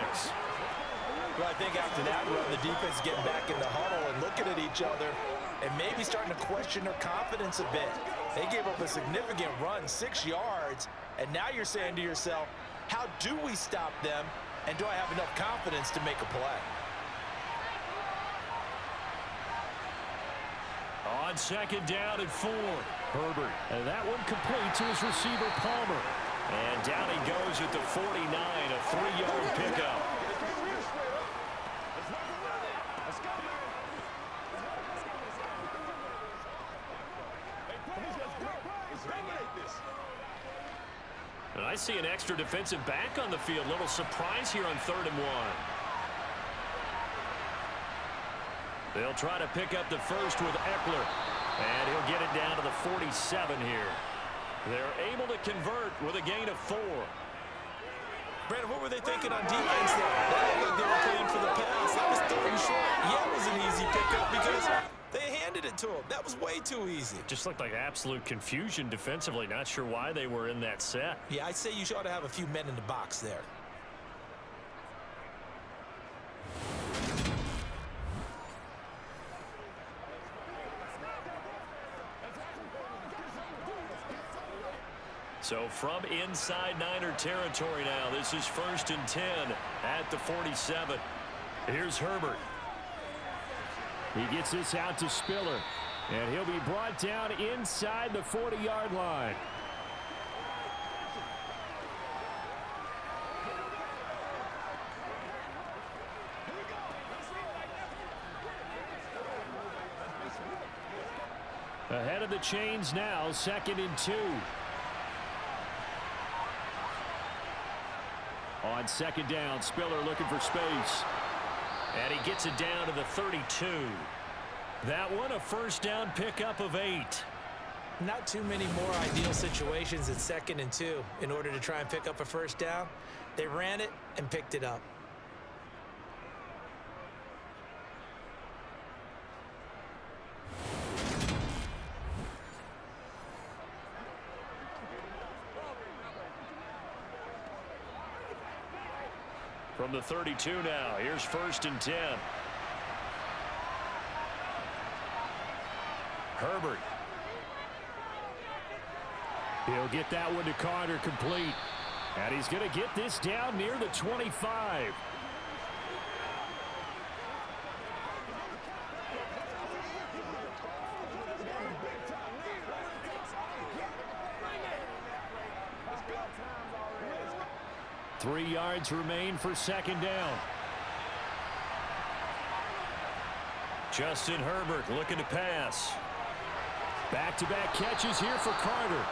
Well, I think after that run, the defense is getting back in the huddle and looking at each other and maybe starting to question their confidence a bit. They gave up a significant run, 6 yards, and now you're saying to yourself, how do we stop them, and do I have enough confidence to make a play? On 2nd down and 4. Herbert, and that one complete to his receiver, Palmer. And down he goes at the 49, a 3-yard pickup. And I see an extra defensive back on the field. Little surprise here on 3rd and 1. They'll try to pick up the first with Eckler. And he'll get it down to the 47 here. They're able to convert with a gain of 4. Brandon, what were they thinking on defense there? That looked like they were playing for the pass. That was 3rd and short. Yeah, it was an easy pickup because they handed it to him. That was way too easy. Just looked like absolute confusion defensively. Not sure why they were in that set. Yeah, I'd say you ought to have a few men in the box there. So from inside Niner territory now, this is 1st and 10 at the 47. Here's Herbert. He gets this out to Spiller, and he'll be brought down inside the 40-yard line. Ahead of the chains now, 2nd and 2. On 2nd down, Spiller looking for space. And he gets it down to the 32. That one, a 1st down pickup of 8. Not too many more ideal situations at 2nd and 2 in order to try and pick up a 1st down. They ran it and picked it up. From the 32 now, here's 1st and 10. Herbert. He'll get that one to Carter complete. And he's going to get this down near the 25. 3 yards remain for second down. Justin Herbert looking to pass. Back-to-back catches here for Carter.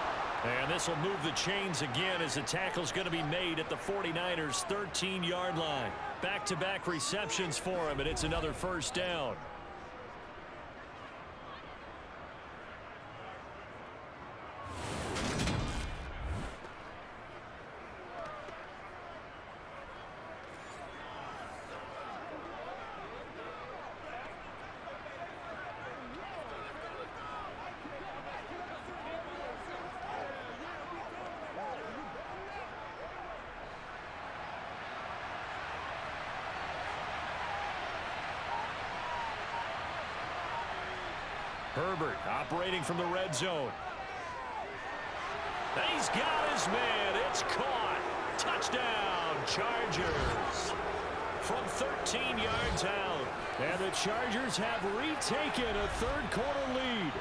And this will move the chains again as the tackle's going to be made at the 49ers' 13-yard line. Back-to-back receptions for him, and it's another first down. Herbert operating from the red zone. He's got his man. It's caught. Touchdown, Chargers. From 13 yards out. And the Chargers have retaken a third-quarter lead.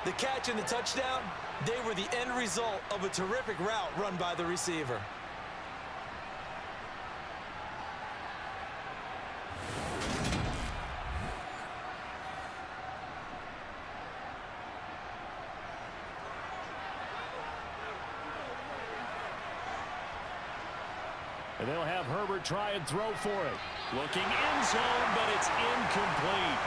The catch and the touchdown, they were the end result of a terrific route run by the receiver. And they'll have Herbert try and throw for it. Looking end zone, but it's incomplete.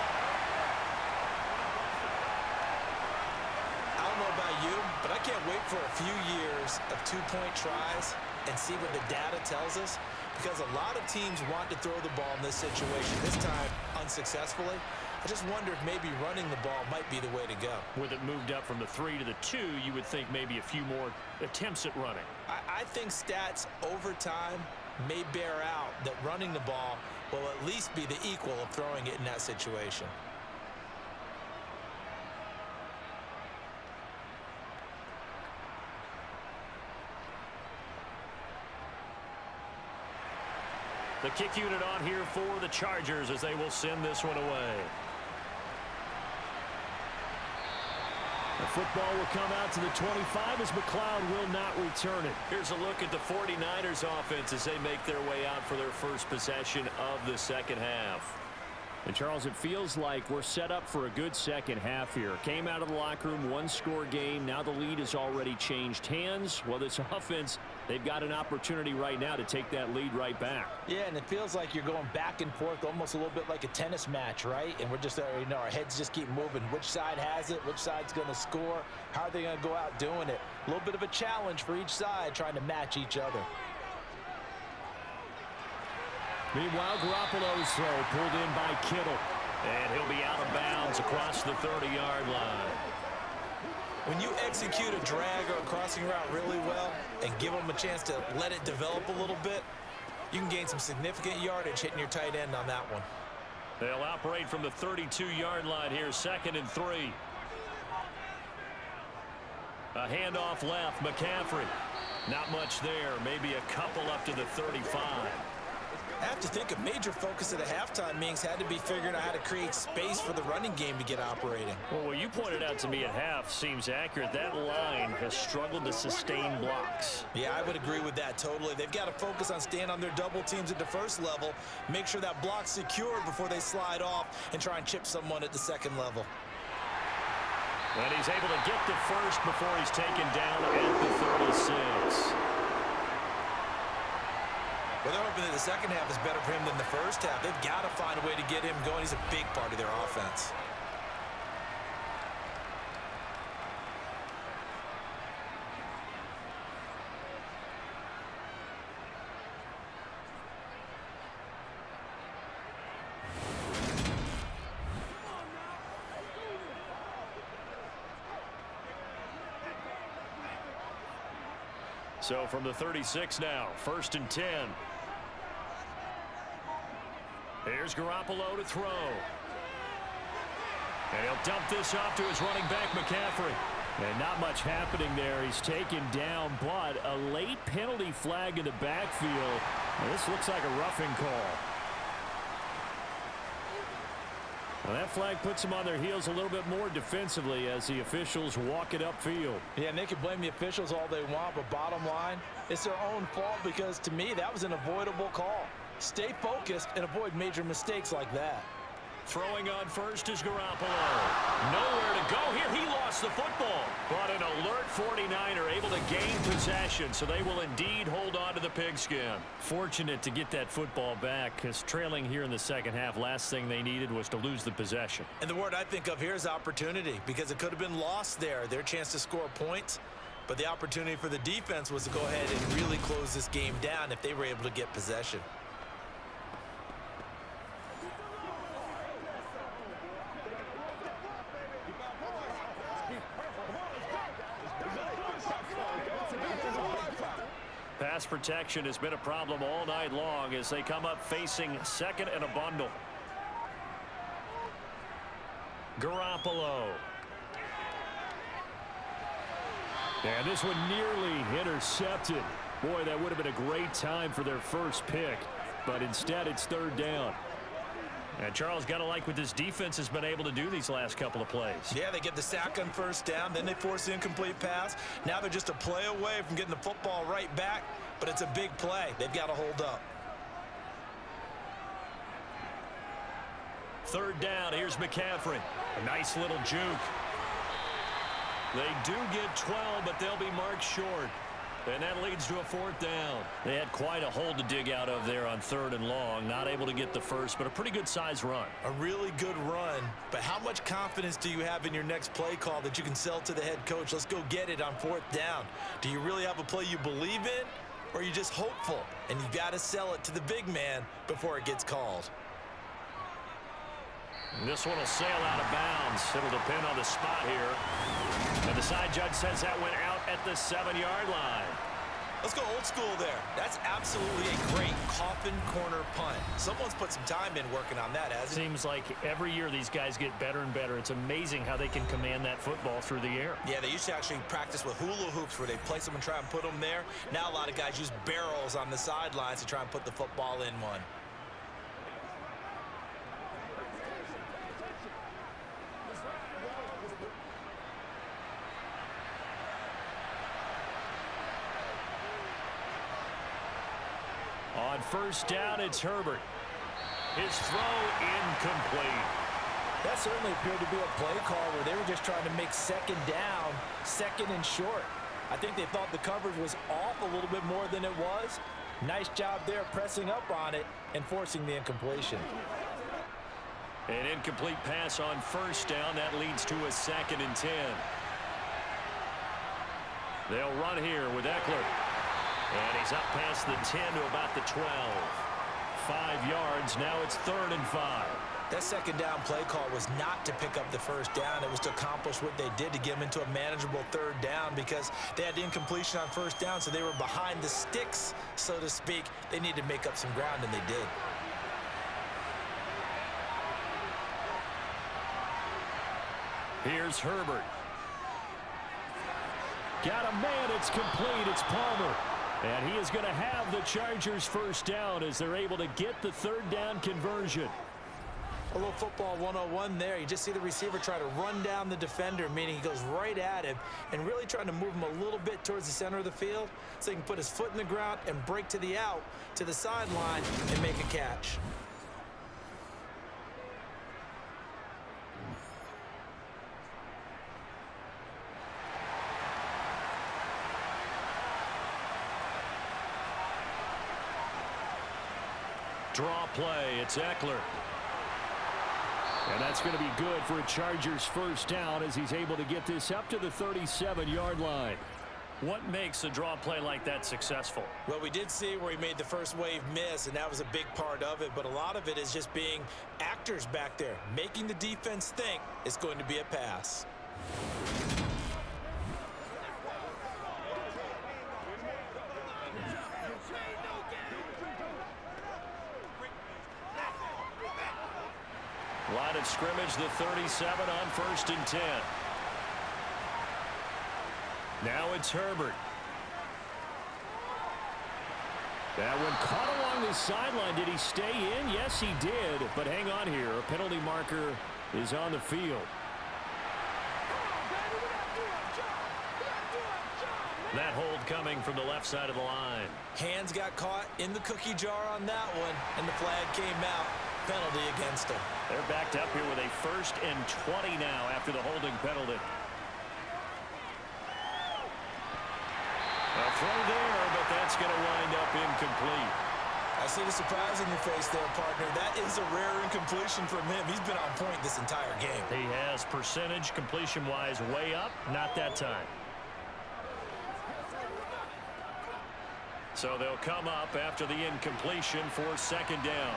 I don't know about you, but I can't wait for a few years of two-point tries and see what the data tells us, because a lot of teams want to throw the ball in this situation, this time unsuccessfully. I just wonder if maybe running the ball might be the way to go. With it moved up from the 3 to the 2, you would think maybe a few more attempts at running. I think stats over time may bear out that running the ball will at least be the equal of throwing it in that situation. The kick unit on here for the Chargers as they will send this one away. The football will come out to the 25 as McLeod will not return it. Here's a look at the 49ers offense as they make their way out for their first possession of the second half. And Charles, it feels like we're set up for a good second half here. Came out of the locker room, one-score game. Now the lead has already changed hands. Well, this offense, they've got an opportunity right now to take that lead right back. Yeah, and it feels like you're going back and forth almost a little bit like a tennis match, right? And we're just, our heads just keep moving. Which side has it? Which side's going to score? How are they going to go out doing it? A little bit of a challenge for each side trying to match each other. Meanwhile, Garoppolo's throw pulled in by Kittle. And he'll be out of bounds across the 30-yard line. When you execute a drag or a crossing route really well and give them a chance to let it develop a little bit, you can gain some significant yardage hitting your tight end on that one. They'll operate from the 32-yard line here, 2nd and 3. A handoff left, McCaffrey. Not much there, maybe a couple up to the 35. I have to think a major focus of the halftime meetings had to be figuring out how to create space for the running game to get operating. Well, what you pointed out to me at half seems accurate. That line has struggled to sustain blocks. Yeah, I would agree with that totally. They've got to focus on staying on their double teams at the first level, make sure that block's secured before they slide off and try and chip someone at the second level. And he's able to get to first before he's taken down at the 36. Well, they're hoping that the second half is better for him than the first half. They've got to find a way to get him going. He's a big part of their offense. So from the 36 now, 1st and 10. Here's Garoppolo to throw. And he'll dump this off to his running back, McCaffrey. And not much happening there. He's taken down, but a late penalty flag in the backfield. And this looks like a roughing call. Well, that flag puts them on their heels a little bit more defensively as the officials walk it upfield. Yeah, and they can blame the officials all they want, but bottom line, it's their own fault because, to me, that was an avoidable call. Stay focused and avoid major mistakes like that. Throwing on first is Garoppolo. Nowhere to go here. He lost the football. But an alert 49er able to gain possession, so they will indeed hold on to the pigskin. Fortunate to get that football back, because trailing here in the second half, last thing they needed was to lose the possession. And the word I think of here is opportunity, because it could have been lost there, their chance to score points. But the opportunity for the defense was to go ahead and really close this game down if they were able to get possession. Pass protection has been a problem all night long as they come up facing second and a bundle. Garoppolo. And this one nearly intercepted. Boy, that would have been a great time for their first pick. But instead, it's third down. And Charles, got to like what this defense has been able to do these last couple of plays. Yeah, they get the sack on first down, then they force the incomplete pass. Now they're just a play away from getting the football right back, but it's a big play. They've got to hold up. Third down, here's McCaffrey. A nice little juke. They do get 12, but they'll be marked short. And that leads to a fourth down. They had quite a hole to dig out of there on third and long. Not able to get the first, but a pretty good size run. A really good run, but how much confidence do you have in your next play call that you can sell to the head coach? Let's go get it on fourth down. Do you really have a play you believe in, or are you just hopeful? And you got to sell it to the big man before it gets called. This one will sail out of bounds. It'll depend on the spot here. And the side judge says that went out at the 7-yard line. Let's go old school there. That's absolutely a great coffin corner punt. Someone's put some time in working on that, hasn't it? Seems like every year these guys get better and better. It's amazing how they can command that football through the air. Yeah, they used to actually practice with hula hoops where they place them and try and put them there. Now a lot of guys use barrels on the sidelines to try and put the football in one. On first down, it's Herbert. His throw incomplete. That certainly appeared to be a play call where they were just trying to make second down, second and short. I think they thought the coverage was off a little bit more than it was. Nice job there pressing up on it and forcing the incompletion. An incomplete pass on first down. That leads to a 2nd and 10. They'll run here with Eckler. And he's up past the 10 to about the 12. 5 yards. Now it's 3rd and 5. That second down play call was not to pick up the first down. It was to accomplish what they did to get them into a manageable 3rd down because they had the incompletion on first down, so they were behind the sticks, so to speak. They needed to make up some ground, and they did. Here's Herbert. Got a man. It's complete. It's Palmer. And he is going to have the Chargers first down as they're able to get the 3rd down conversion. A little football 101 there. You just see the receiver try to run down the defender, meaning he goes right at him and really trying to move him a little bit towards the center of the field so he can put his foot in the ground and break to the out, to the sideline, and make a catch. Draw play. It's Eckler. And that's going to be good for a Chargers first down as he's able to get this up to the 37-yard line. What makes a draw play like that successful? Well, we did see where he made the first wave miss, and that was a big part of it. But a lot of it is just being actors back there, making the defense think it's going to be a pass. Line of scrimmage, the 37 on 1st and 10. Now it's Herbert. That one caught along the sideline. Did he stay in? Yes, he did. But hang on here. A penalty marker is on the field. That hold coming from the left side of the line. Hands got caught in the cookie jar on that one, and the flag came out. Penalty against him. They're backed up here with a 1st and 20 now after the holding penalty. A throw there, but that's going to wind up incomplete. I see the surprise in your face there, partner. That is a rare incompletion from him. He's been on point this entire game. He has percentage completion-wise way up. Not that time. So they'll come up after the incompletion for 2nd down.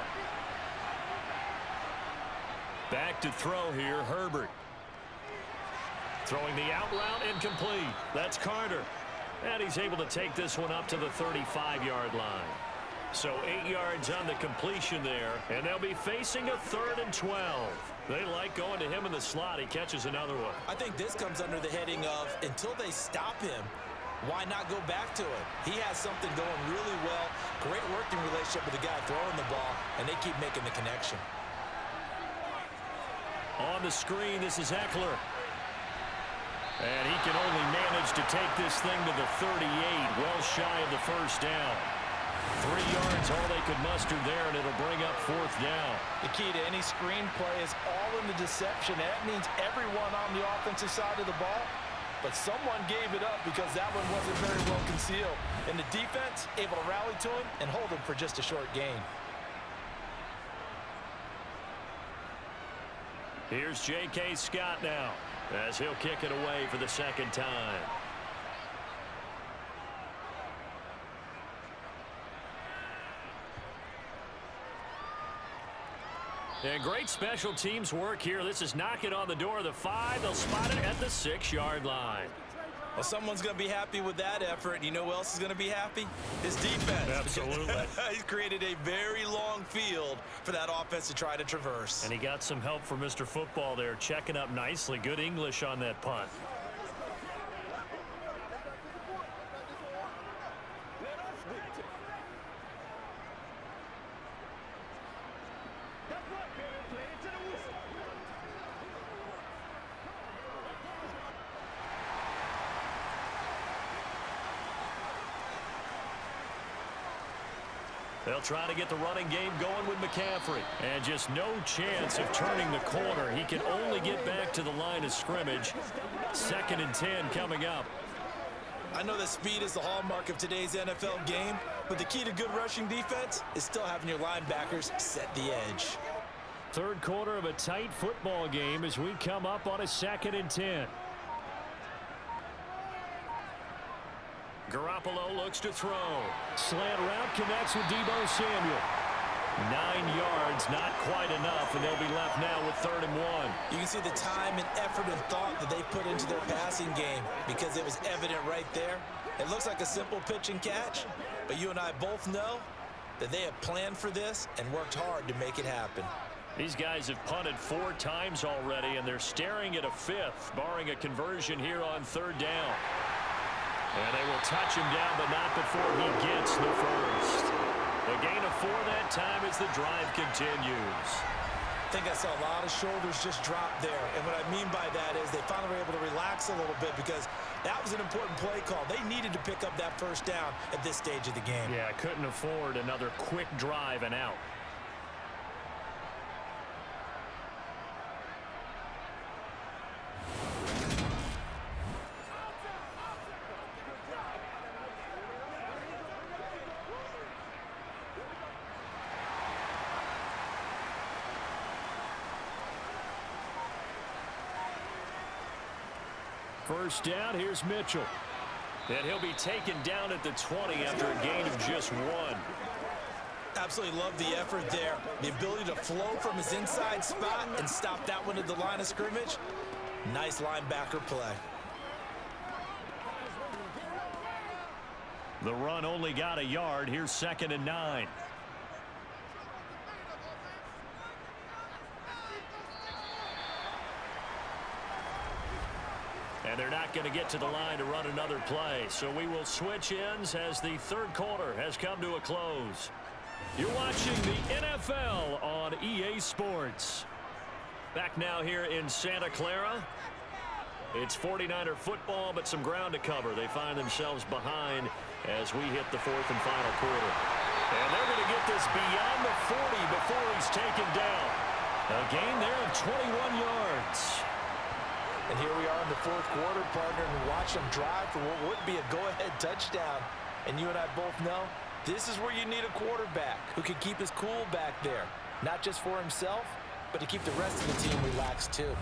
Back to throw here, Herbert. Throwing the out route incomplete. That's Carter. And he's able to take this one up to the 35-yard line. So 8 yards on the completion there, and they'll be facing a 3rd and 12. They like going to him in the slot. He catches another one. I think this comes under the heading of until they stop him, why not go back to it? He has something going really well. Great working relationship with the guy throwing the ball, and they keep making the connection. On the screen, this is Eckler. And he can only manage to take this thing to the 38, well shy of the 1st down. 3 yards, all they could muster there, and it'll bring up 4th down. The key to any screen play is all in the deception. That means everyone on the offensive side of the ball, but someone gave it up because that one wasn't very well concealed. And the defense able to rally to him and hold him for just a short gain. Here's J.K. Scott now, as he'll kick it away for the 2nd time. And great special teams work here. This is knocking on the door of the 5. They'll spot it at the 6-yard line. Well, someone's going to be happy with that effort. You know who else is going to be happy? His defense. Absolutely. He's created a very long field for that offense to try to traverse. And he got some help from Mr. Football there, checking up nicely. Good English on that punt. They'll try to get the running game going with McCaffrey. And just no chance of turning the corner. He can only get back to the line of scrimmage. 2nd and 10 coming up. I know that speed is the hallmark of today's NFL game, but the key to good rushing defense is still having your linebackers set the edge. 3rd quarter of a tight football game as we come up on a 2nd and 10. Garoppolo looks to throw. Slant route connects with Deebo Samuel. 9 yards, not quite enough, and they'll be left now with 3rd and 1. You can see the time and effort and thought that they put into their passing game because it was evident right there. It looks like a simple pitch and catch, but you and I both know that they have planned for this and worked hard to make it happen. These guys have punted 4 times already, and they're staring at a 5th, barring a conversion here on 3rd down. And they will touch him down, but not before he gets the 1st. A gain of 4 that time as the drive continues. I think I saw a lot of shoulders just drop there. And what I mean by that is they finally were able to relax a little bit because that was an important play call. They needed to pick up that 1st down at this stage of the game. Yeah, couldn't afford another quick drive and out. First down, here's Mitchell. And he'll be taken down at the 20 after a gain of just 1. Absolutely love the effort there. The ability to flow from his inside spot and stop that one at the line of scrimmage. Nice linebacker play. The run only got a yard. Here's 2nd and 9. And they're not going to get to the line to run another play. So we will switch ends as the 3rd quarter has come to a close. You're watching the NFL on EA Sports. Back now here in Santa Clara. It's 49er football, but some ground to cover. They find themselves behind as we hit the fourth and final quarter. And they're going to get this beyond the 40 before he's taken down. A gain there of 21 yards. And here we are in the fourth quarter, partner, and watch them drive for what would be a go-ahead touchdown. And you and I both know this is where you need a quarterback who can keep his cool back there. Not just for himself, but to keep the rest of the team relaxed too.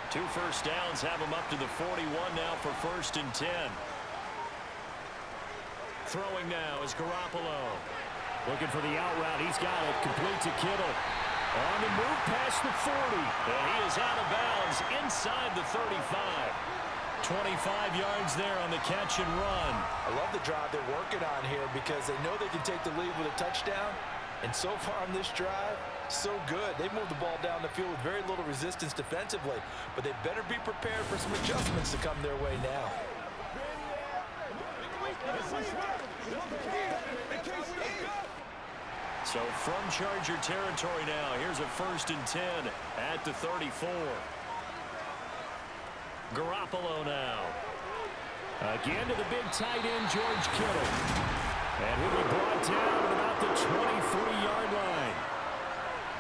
Two first downs have him up to the 41 now for 1st and 10. Throwing now is Garoppolo. Looking for the out route. He's got it. Complete to Kittle. On the move past the 40. And he is out of bounds inside the 35. 25 yards there on the catch and run. I love the drive they're working on here because they know they can take the lead with a touchdown. And so far on this drive, so good. They moved the ball down the field with very little resistance defensively, but they better be prepared for some adjustments to come their way now. So from Charger territory now, here's a 1st and 10 at the 34. Garoppolo now. Again to the big tight end, George Kittle. And he'll be brought down at about the 23-yard line.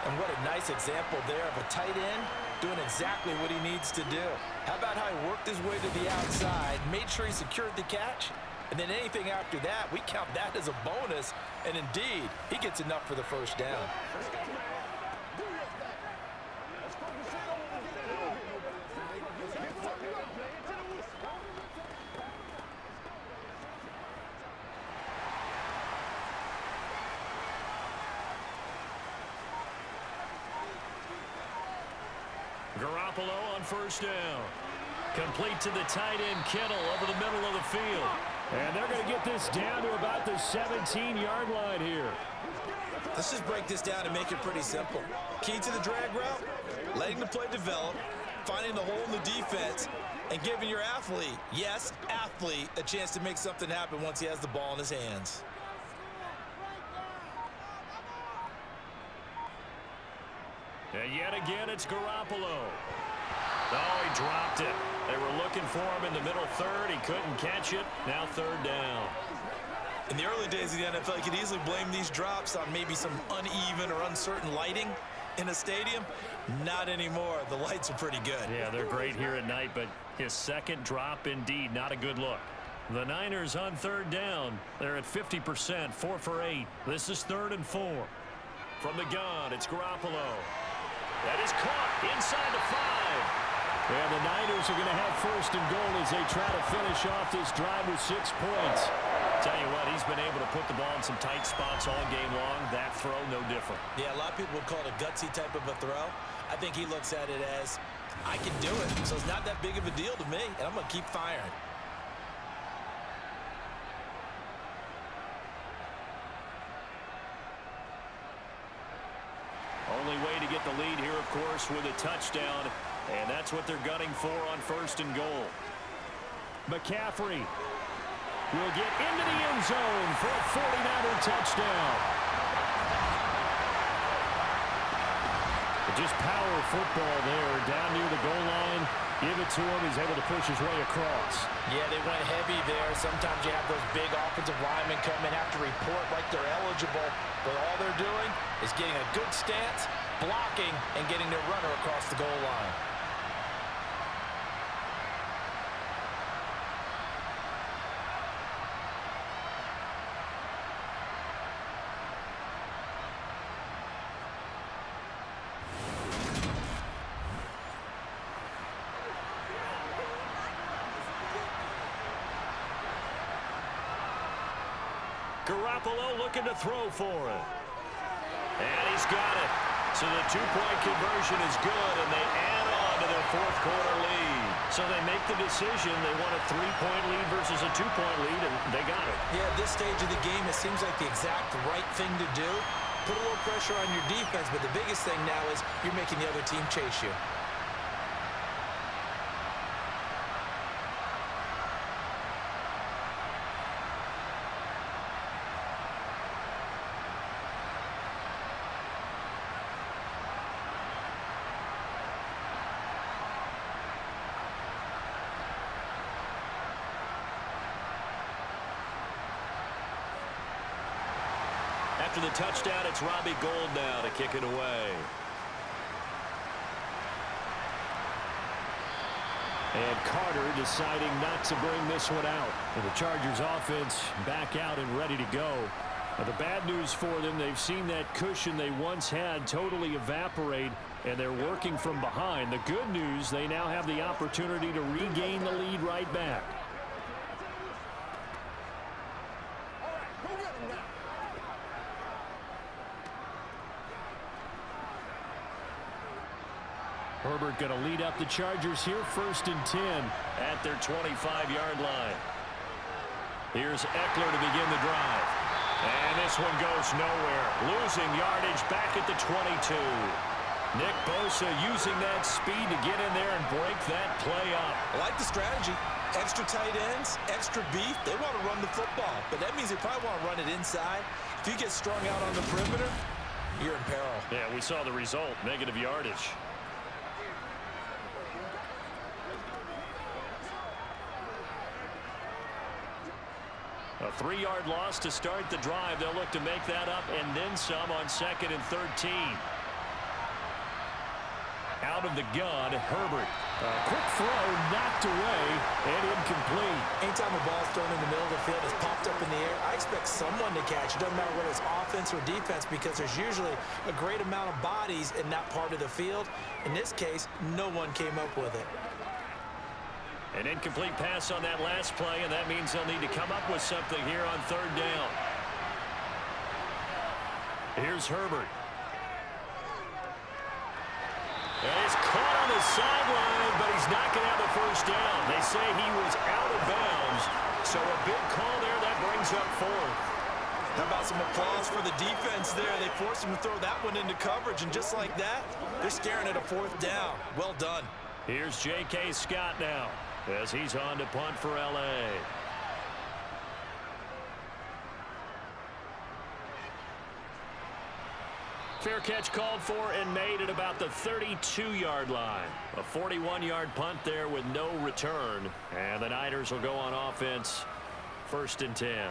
And what a nice example there of a tight end doing exactly what he needs to do. How about how he worked his way to the outside, made sure he secured the catch, and then anything after that, we count that as a bonus. And indeed, he gets enough for the first down. Garoppolo on 1st down. Complete to the tight end, Kittle, over the middle of the field. And they're going to get this down to about the 17-yard line here. Let's just break this down and make it pretty simple. Key to the drag route, letting the play develop, finding the hole in the defense, and giving your athlete, yes, athlete, a chance to make something happen once he has the ball in his hands. And yet again, it's Garoppolo. Oh, he dropped it. They were looking for him in the middle third. He couldn't catch it. Now 3rd down. In the early days of the NFL, you could easily blame these drops on maybe some uneven or uncertain lighting in a stadium. Not anymore. The lights are pretty good. Yeah, they're great here at night, but his second drop, indeed, not a good look. The Niners on 3rd down. They're at 50%, 4 for 8. This is 3rd and 4. From the gun, it's Garoppolo. That is caught inside the 5. And the Niners are going to have 1st and goal as they try to finish off this drive with 6 points. Tell you what, he's been able to put the ball in some tight spots all game long. That throw, no different. Yeah, a lot of people would call it a gutsy type of a throw. I think he looks at it as, I can do it, so it's not that big of a deal to me, and I'm going to keep firing. Only way to get the lead here, of course, with a touchdown. And that's what they're gunning for on 1st and goal. McCaffrey will get into the end zone for a 49er touchdown. Just power football there down near the goal line. Give it to him. He's able to push his way across. Yeah, they went heavy there. Sometimes you have those big offensive linemen come in, have to report like they're eligible. But all they're doing is getting a good stance, blocking, and getting their runner across the goal line. Garoppolo looking to throw for it. And he's got it. So the two-point conversion is good, and they add on to their fourth quarter lead. So they make the decision. They want a three-point lead versus a two-point lead, and they got it. Yeah, at this stage of the game, it seems like the exact right thing to do. Put a little pressure on your defense, but the biggest thing now is you're making the other team chase you. after the touchdown, it's Robbie Gould now to kick it away. And Carter deciding not to bring this one out. And the Chargers offense back out and ready to go. Now, the bad news for them, they've seen that cushion they once had totally evaporate, and they're working from behind. The good news, they now have the opportunity to regain the lead right back. Herbert going to lead up the Chargers here, 1st and 10 at their 25-yard line. Here's Eckler to begin the drive. And this one goes nowhere. Losing yardage back at the 22. Nick Bosa using that speed to get in there and break that play up. I like the strategy. Extra tight ends, extra beef. They want to run the football, but that means they probably want to run it inside. If you get strung out on the perimeter, you're in peril. Yeah, we saw the result, negative yardage. A 3-yard loss to start the drive. They'll look to make that up and then some on 2nd and 13. Out of the gun, Herbert. A quick throw, knocked away, and incomplete. Anytime the ball's thrown in the middle of the field, it's popped up in the air, I expect someone to catch. It doesn't matter whether it's offense or defense, because there's usually a great amount of bodies in that part of the field. In this case, no one came up with it. An incomplete pass on that last play, and that means they'll need to come up with something here on 3rd down. Here's Herbert. And he's caught on the sideline, but he's not going to have the 1st down. They say he was out of bounds, so a big call there that brings up 4th. How about some applause for the defense there? They forced him to throw that one into coverage, and just like that, they're staring at a 4th down. Well done. Here's J.K. Scott now, as he's on to punt for L.A. Fair catch called for and made at about the 32-yard line. A 41-yard punt there with no return. And the Niners will go on offense, 1st and 10.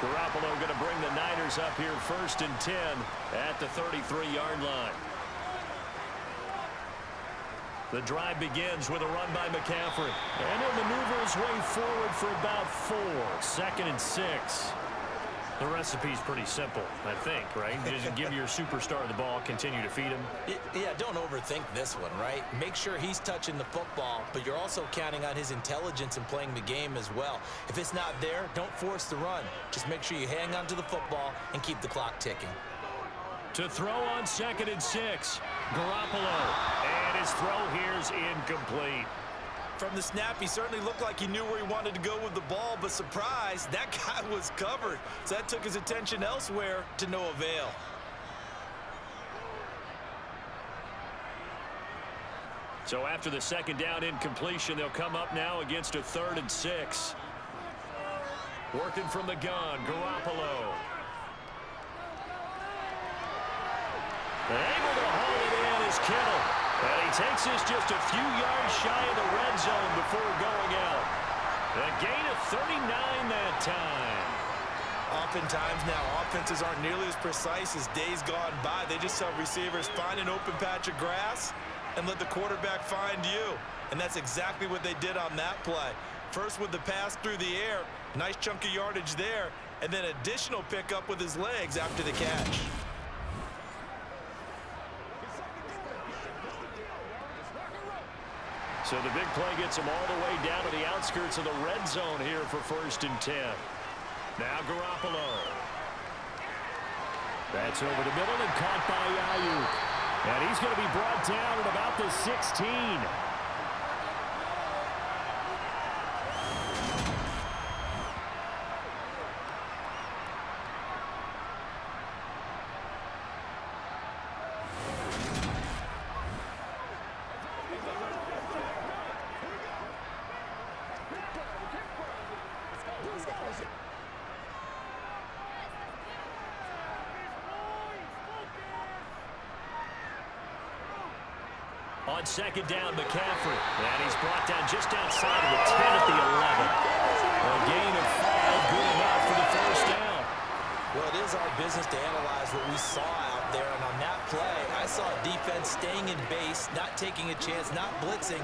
Garoppolo going to bring the Niners up here 1st and 10 at the 33-yard line. The drive begins with a run by McCaffrey. And he'll maneuver his way forward for about 4. 2nd and 6. The recipe's pretty simple, I think, right? Just give your superstar the ball, continue to feed him. Yeah, don't overthink this one, right? Make sure he's touching the football, but you're also counting on his intelligence in playing the game as well. If it's not there, don't force the run. Just make sure you hang on to the football and keep the clock ticking. To throw on 2nd and 6, Garoppolo. And his throw here's incomplete. From the snap, he certainly looked like he knew where he wanted to go with the ball, but surprise, that guy was covered. So that took his attention elsewhere to no avail. So after the 2nd down incompletion, they'll come up now against a 3rd and 6. Working from the gun, Garoppolo. Able to haul it in is Kittle. And he takes this just a few yards shy of the red zone before going out. A gain of 39 that time. Oftentimes now, offenses aren't nearly as precise as days gone by. They just have receivers find an open patch of grass and let the quarterback find you. And that's exactly what they did on that play. First with the pass through the air, nice chunk of yardage there, and then additional pickup with his legs after the catch. So the big play gets him all the way down to the outskirts of the red zone here for 1st and 10. Now Garoppolo. That's over the middle and caught by Ayuk. And he's going to be brought down at about the 16. On second down, McCaffrey. And he's brought down just outside of the 10 at the 11. A gain of 5, good enough for the first down. Well, it is our business to analyze what we saw out there, and on that play, I saw a defense staying in base, not taking a chance, not blitzing,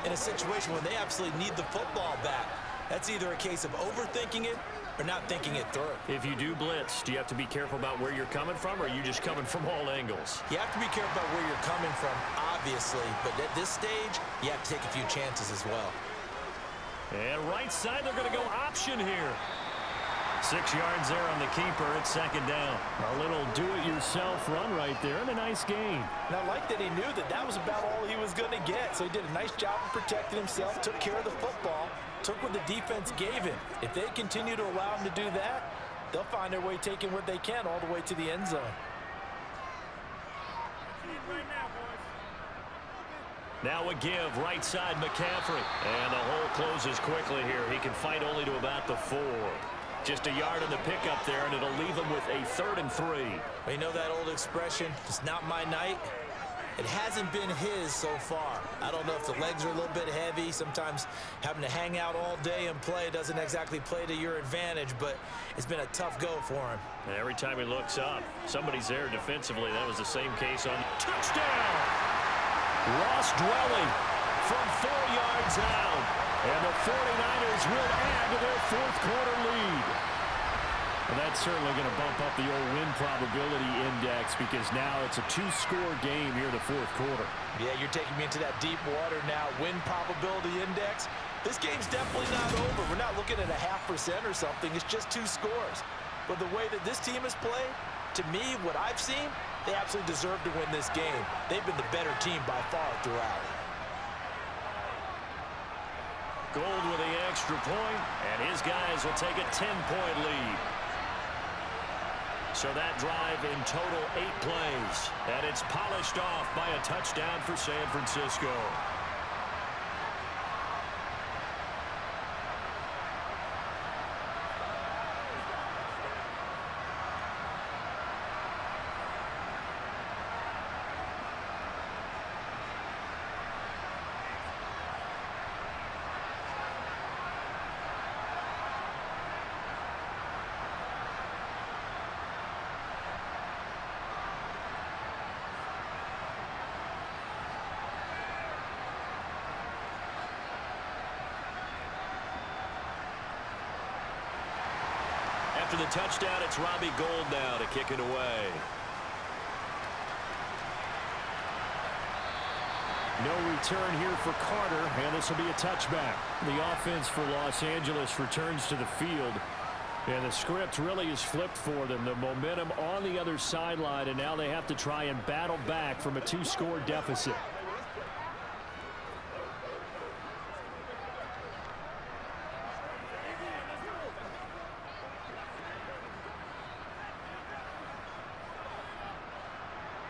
in a situation when they absolutely need the football back. That's either a case of overthinking it or not thinking it through. If you do blitz, do you have to be careful about where you're coming from, or are you just coming from all angles? You have to be careful about where you're coming from, obviously, but at this stage, you have to take a few chances as well. And right side, they're going to go option here. 6 yards there on the keeper at second down. A little do-it-yourself run right there, and a nice gain. And I like that he knew that that was about all he was going to get, so he did a nice job of protecting himself, took care of the football, took what the defense gave him. If they continue to allow him to do that, they'll find their way taking what they can all the way to the end zone. Now a give, right side McCaffrey. And the hole closes quickly here. He can fight only to about the 4. Just a yard on the pickup there, and it'll leave him with a 3rd and 3. Well, you know that old expression, it's not my night? It hasn't been his so far. I don't know if the legs are a little bit heavy. Sometimes having to hang out all day and play doesn't exactly play to your advantage, but it's been a tough go for him. And every time he looks up, somebody's there defensively. That was the same case on touchdown. Ross Dwelly from 4 yards out. And the 49ers will add to their 4th quarter lead. And that's certainly going to bump up the old win probability index, because now it's a 2-score game here in the 4th quarter. Yeah, you're taking me into that deep water now. Win probability index. This game's definitely not over. We're not looking at a 0.5% or something. It's just 2 scores. But the way that this team has played, to me, what I've seen, they absolutely deserve to win this game. They've been the better team by far throughout. Gold with the extra point, and his guys will take a 10-point lead. So that drive in total 8 plays, and it's polished off by a touchdown for San Francisco. After the touchdown, it's Robbie Gould now to kick it away. No return here for Carter, and this will be a touchback. The offense for Los Angeles returns to the field, and the script really is flipped for them. The momentum on the other sideline, and now they have to try and battle back from a 2-score deficit.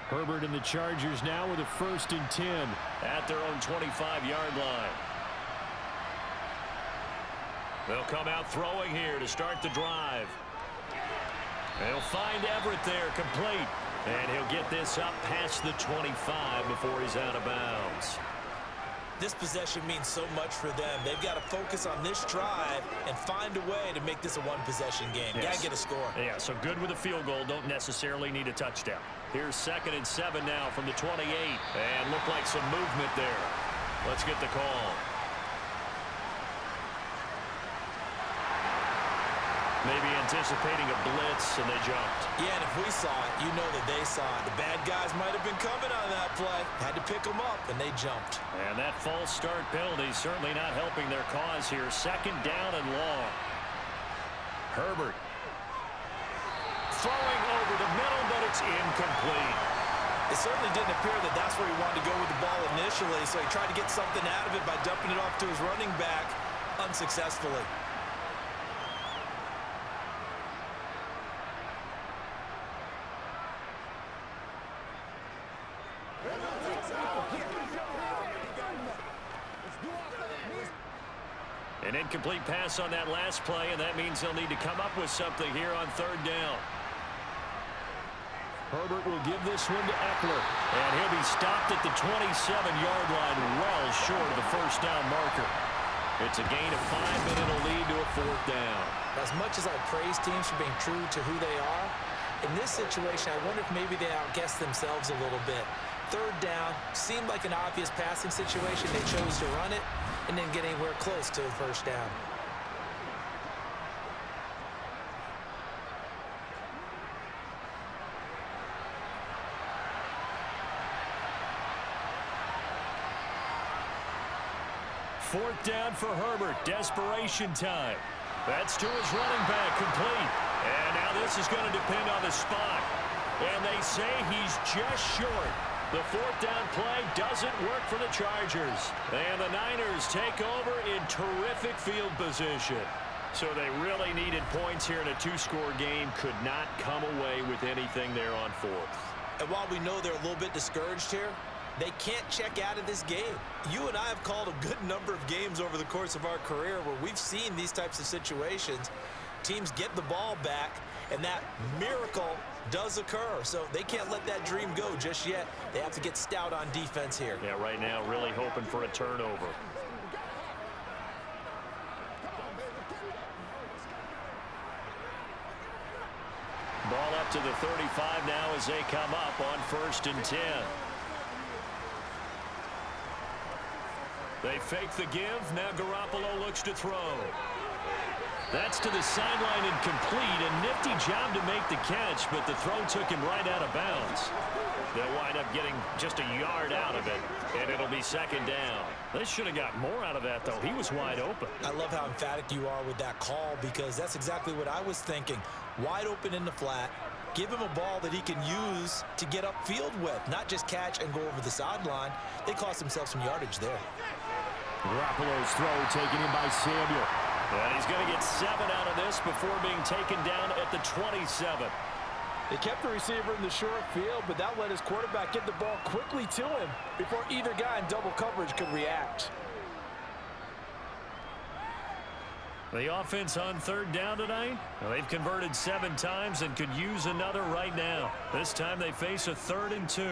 Herbert and the Chargers now with a 1st and 10 at their own 25-yard line. They'll come out throwing here to start the drive. They'll find Everett there complete, and he'll get this up past the 25 before he's out of bounds. This possession means so much for them. They've got to focus on this drive and find a way to make this a 1-possession game. Yes. Got to get a score. Yeah, so good with a field goal. Don't necessarily need a touchdown. Here's 2nd and 7 now from the 28. And look like some movement there. Let's get the call. Maybe anticipating a blitz, and they jumped. Yeah, and if we saw it, you know that they saw it. The bad guys might have been coming on that play. Had to pick them up, and they jumped. And that false start penalty certainly not helping their cause here. 2nd down and long. Herbert. Throwing over the middle, but it's incomplete. It certainly didn't appear that that's where he wanted to go with the ball initially, so he tried to get something out of it by dumping it off to his running back unsuccessfully. An incomplete pass on that last play, and that means they'll need to come up with something here on 3rd down. Herbert will give this one to Eckler. And he'll be stopped at the 27-yard line, well short of the first down marker. It's a gain of 5, but it'll lead to a 4th down. As much as I praise teams for being true to who they are, in this situation, I wonder if maybe they outguessed themselves a little bit. 3rd down seemed like an obvious passing situation. They chose to run it and didn't get anywhere close to the first down. Fourth down for Herbert. Desperation time. That's to his running back, complete. And now this is going to depend on the spot. And they say he's just short. The 4th down play doesn't work for the Chargers. And the Niners take over in terrific field position. So they really needed points here in a 2-score game. Could not come away with anything there on 4th. And while we know they're a little bit discouraged here, they can't check out of this game. You and I have called a good number of games over the course of our career where we've seen these types of situations. Teams get the ball back, and that miracle does occur. So they can't let that dream go just yet. They have to get stout on defense here. Yeah, right now really hoping for a turnover. Ball up to the 35 now as they come up on 1st and 10. They fake the give. Now Garoppolo looks to throw. That's to the sideline and complete. A nifty job to make the catch, but the throw took him right out of bounds. They'll wind up getting just a yard out of it, and it'll be 2nd down. They should have got more out of that, though. He was wide open. I love how emphatic you are with that call, because that's exactly what I was thinking. Wide open in the flat. Give him a ball that he can use to get upfield with, not just catch and go over the sideline. They cost themselves some yardage there. Garoppolo's throw taken in by Samuel. And he's going to get 7 out of this before being taken down at the 27. They kept the receiver in the short field, but that let his quarterback get the ball quickly to him before either guy in double coverage could react. The offense on 3rd down tonight, well, they've converted 7 times and could use another right now. This time they face a 3rd and 2.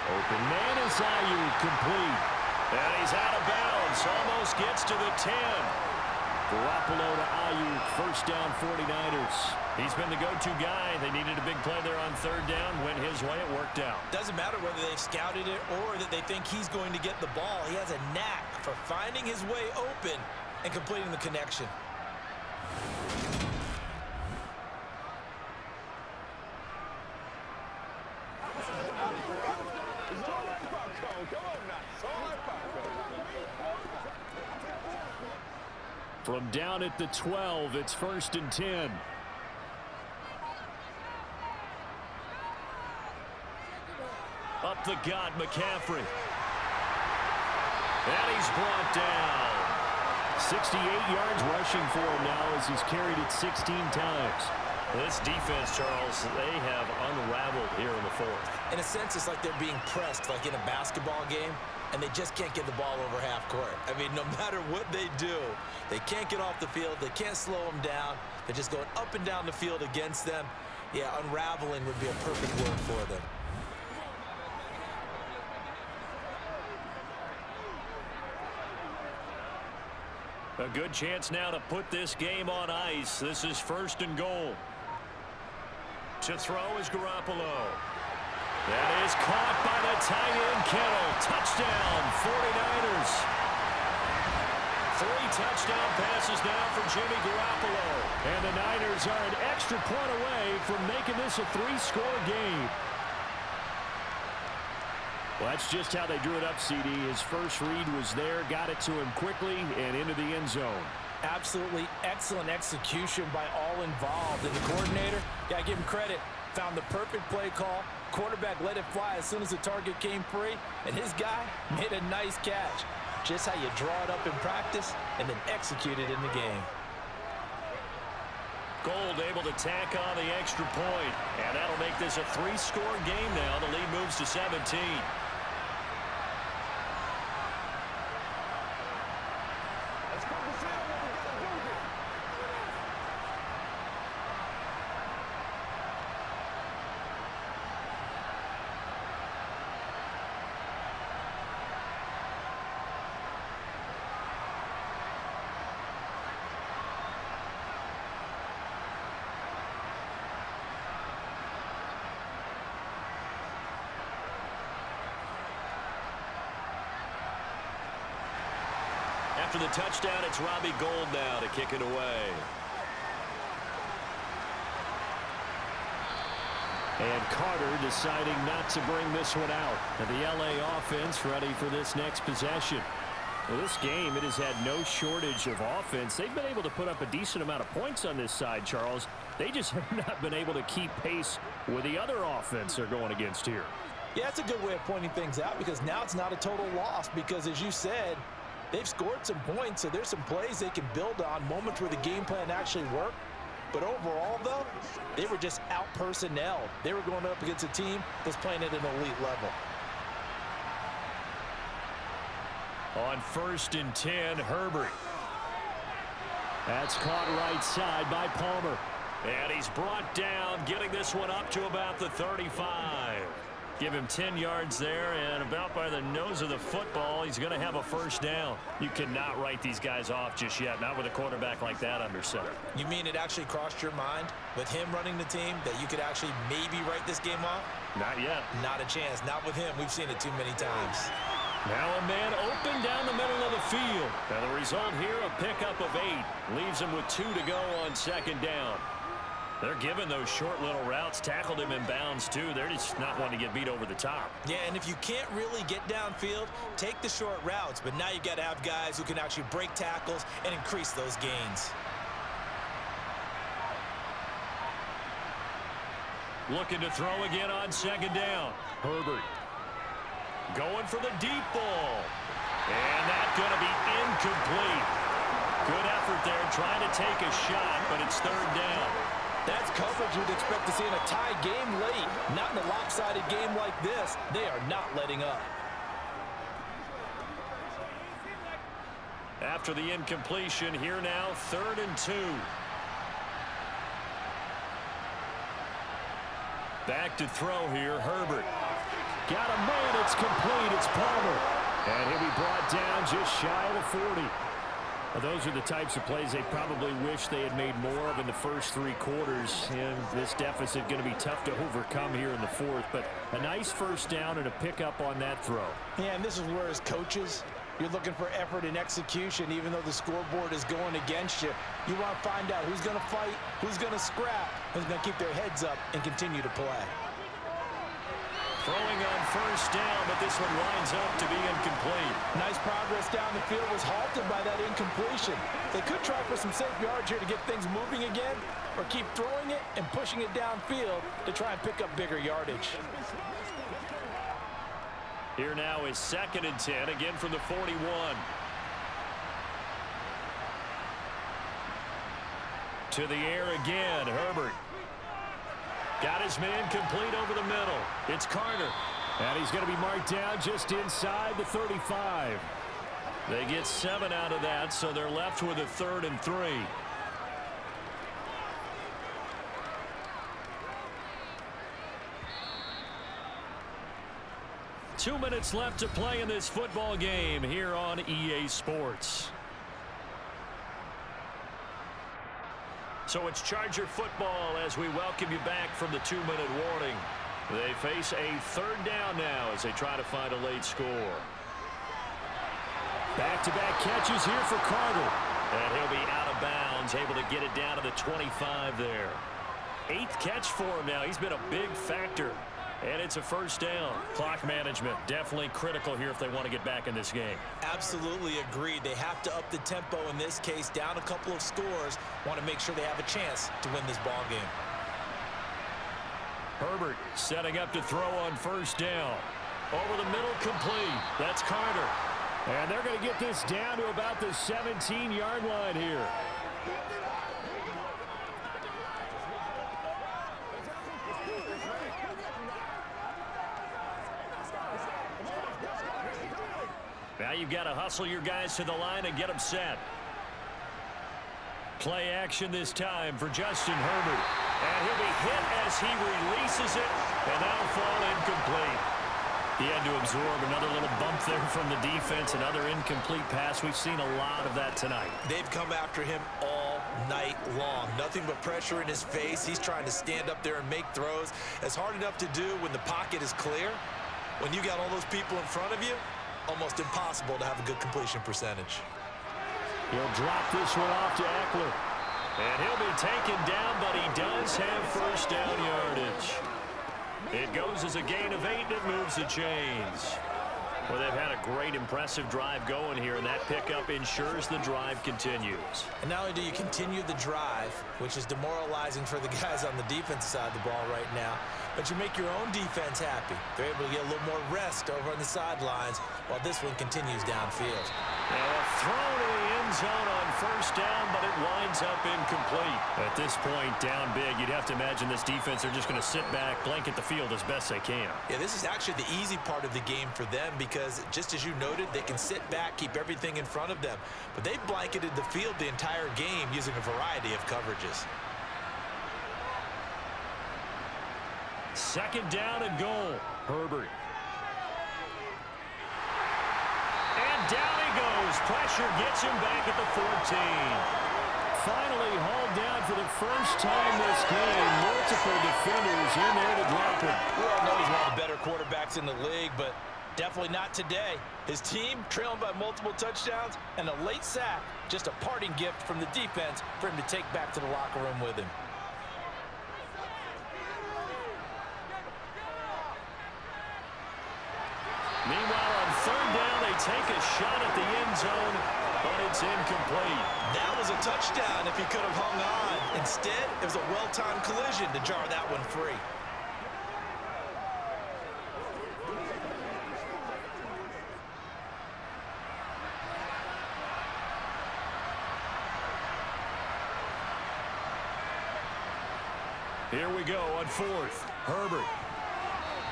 Open man is Ayuk, complete. And he's out of bounds. Almost gets to the 10. Garoppolo to Ayuk. 1st down 49ers. He's been the go-to guy. They needed a big play there on 3rd down. Went his way. It worked out. Doesn't matter whether they've scouted it or that they think he's going to get the ball. He has a knack for finding his way open and completing the connection. From down at the 12, it's 1st and 10. Up the gut, McCaffrey. And he's brought down. 68 yards rushing for him now as he's carried it 16 times. This defense, Charles, they have unraveled here in the 4th. In a sense, it's like they're being pressed, like in a basketball game, and they just can't get the ball over half court. I mean, no matter what they do, they can't get off the field. They can't slow them down. They're just going up and down the field against them. Yeah, unraveling would be a perfect word for them. A good chance now to put this game on ice. This is 1st and goal. To throw is Garoppolo. That is caught by the tight end, Kittle. Touchdown, 49ers. 3 touchdown passes now for Jimmy Garoppolo. And the Niners are an extra point away from making this a 3-score game. Well, that's just how they drew it up, CD. His first read was there, got it to him quickly, and into the end zone. Absolutely excellent execution by all involved. And the coordinator, got to give him credit, found the perfect play call. Quarterback let it fly as soon as the target came free, and his guy made a nice catch. Just how you draw it up in practice and then execute it in the game. Gold able to tack on the extra point, and that'll make this a 3-score game now. The lead moves to 17. for the touchdown. It's Robbie Gould now to kick it away. And Carter deciding not to bring this one out. And the LA offense ready for this next possession. Well, this game, it has had no shortage of offense. They've been able to put up a decent amount of points on this side, Charles. They just have not been able to keep pace with the other offense they're going against here. Yeah, that's a good way of pointing things out because now it's not a total loss because, as you said, they've scored some points, so there's some plays they can build on, moments where the game plan actually worked. But overall, though, they were just out-personnelled. They were going up against a team that's playing at an elite level. On 1st and 10, Herbert. That's caught right side by Palmer. And he's brought down, getting this one up to about the 35. Give him 10 yards there, and about by the nose of the football, he's going to have a first down. You cannot write these guys off just yet, not with a quarterback like that under center. You mean it actually crossed your mind with him running the team that you could actually maybe write this game off? Not yet. Not a chance. Not with him. We've seen it too many times. Now a man open down the middle of the field. Now the result here, a pickup of 8. Leaves him with 2 to go on 2nd down. They're giving those short little routes. Tackled him in bounds, too. They're just not wanting to get beat over the top. Yeah, and if you can't really get downfield, take the short routes. But now you got to have guys who can actually break tackles and increase those gains. Looking to throw again on 2nd down. Herbert going for the deep ball. And that's going to be incomplete. Good effort there trying to take a shot, but it's 3rd down. That's coverage you'd expect to see in a tie game late. Not in a lopsided game like this. They are not letting up. After the incompletion, here now, 3rd and 2. Back to throw here, Herbert. Got a man, it's complete, it's Palmer. And he'll be brought down just shy of the 40. Well, those are the types of plays they probably wish they had made more of in the first 3 quarters. And this deficit going to be tough to overcome here in the 4th. But a nice first down and a pickup on that throw. Yeah, and this is where, as coaches, you're looking for effort and execution, even though the scoreboard is going against you. You want to find out who's going to fight, who's going to scrap, who's going to keep their heads up and continue to play. Throwing on 1st down, but this one winds up to be incomplete. Nice progress down the field was halted by that incompletion. They could try for some safe yards here to get things moving again, or keep throwing it and pushing it downfield to try and pick up bigger yardage. Here now is 2nd and 10, again from the 41. To the air again, Herbert. Got his man complete over the middle. It's Carter. And he's going to be marked down just inside the 35. They get 7 out of that, so they're left with a 3rd and 3. Two minutes left to play in this football game here on EA Sports. So it's Charger football as we welcome you back from the 2-minute warning. They face a 3rd down now as they try to find a late score. Back-to-back catches here for Carter. And he'll be out of bounds, able to get it down to the 25 there. 8th catch for him now. He's been a big factor. And it's a first down. Clock management definitely critical here if they want to get back in this game. Absolutely agreed. They have to up the tempo in this case, down a couple of scores. Want to make sure they have a chance to win this ball game. Herbert setting up to throw on 1st down. Over the middle, complete. That's Carter. And they're going to get this down to about the 17-yard line here. Now you've got to hustle your guys to the line and get them set. Play action this time for Justin Herbert. And he'll be hit as he releases it, and that'll fall incomplete. He had to absorb another little bump there from the defense, another incomplete pass. We've seen a lot of that tonight. They've come after him all night long. Nothing but pressure in his face. He's trying to stand up there and make throws. It's hard enough to do when the pocket is clear. When you got all those people in front of you, almost impossible to have a good completion percentage. He'll drop this one off to Eckler. And he'll be taken down, but he does have first down yardage. It goes as a gain of 8, and it moves the chains. Well, they've had a great, impressive drive going here, and that pickup ensures the drive continues. And not only do you continue the drive, which is demoralizing for the guys on the defensive side of the ball right now, but you make your own defense happy. They're able to get a little more rest over on the sidelines while this one continues downfield. Now, thrown in the end zone on first down, but it winds up incomplete. At this point, down big, you'd have to imagine this defense are just going to sit back, blanket the field as best they can. Yeah, this is actually the easy part of the game for them because, just as you noted, they can sit back, keep everything in front of them. But they've blanketed the field the entire game using a variety of coverages. Second down and goal. Herbert. And down he goes. Pressure gets him back at the 14. Finally hauled down for the first time this game. Multiple defenders in there to drop him. We all know he's one of the better quarterbacks in the league, but definitely not today. His team trailing by multiple touchdowns and a late sack. Just a parting gift from the defense for him to take back to the locker room with him. Meanwhile, on third down, they take a shot at the end zone, but it's incomplete. That was a touchdown if he could have hung on. Instead, it was a well-timed collision to jar that one free. Here we go on fourth. Herbert.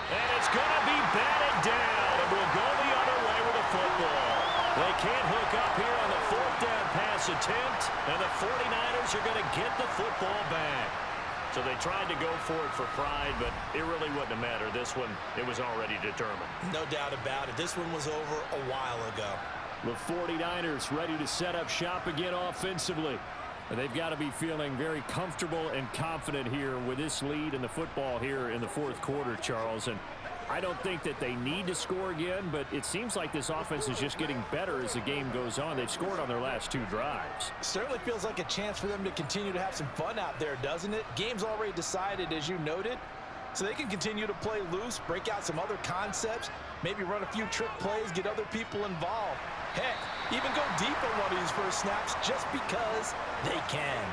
And it's going to be batted down, and we'll go the other way with the football. They can't hook up here on the fourth down pass attempt, and the 49ers are going to get the football back. So they tried to go for it for pride, but it really wouldn't have mattered. This one, it was already determined. No doubt about it. This one was over a while ago. The 49ers ready to set up shop again offensively. And they've got to be feeling very comfortable and confident here with this lead in the football here in the fourth quarter, Charles. And I don't think that they need to score again, but it seems like this offense is just getting better as the game goes on. They've scored on their last 2 drives. Certainly feels like a chance for them to continue to have some fun out there, doesn't it? Game's already decided, as you noted, so they can continue to play loose, break out some other concepts, maybe run a few trick plays, get other people involved. Heck, even go deep on one of these first snaps just because they can.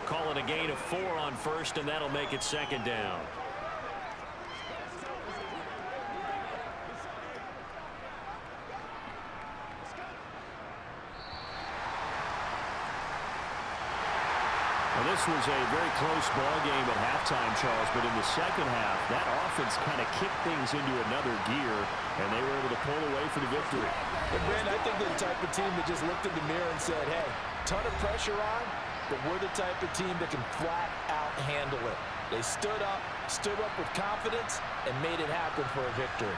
Call it a gain of 4 on first, and that'll make it second down. Well, this was a very close ball game at halftime, Charles, but in the second half, that offense kind of kicked things into another gear, and they were able to pull away for the victory. But, Brandon, I think they're the type of team that just looked in the mirror and said, hey, ton of pressure on, but we're the type of team that can flat out handle it. They stood up with confidence, and made it happen for a victory.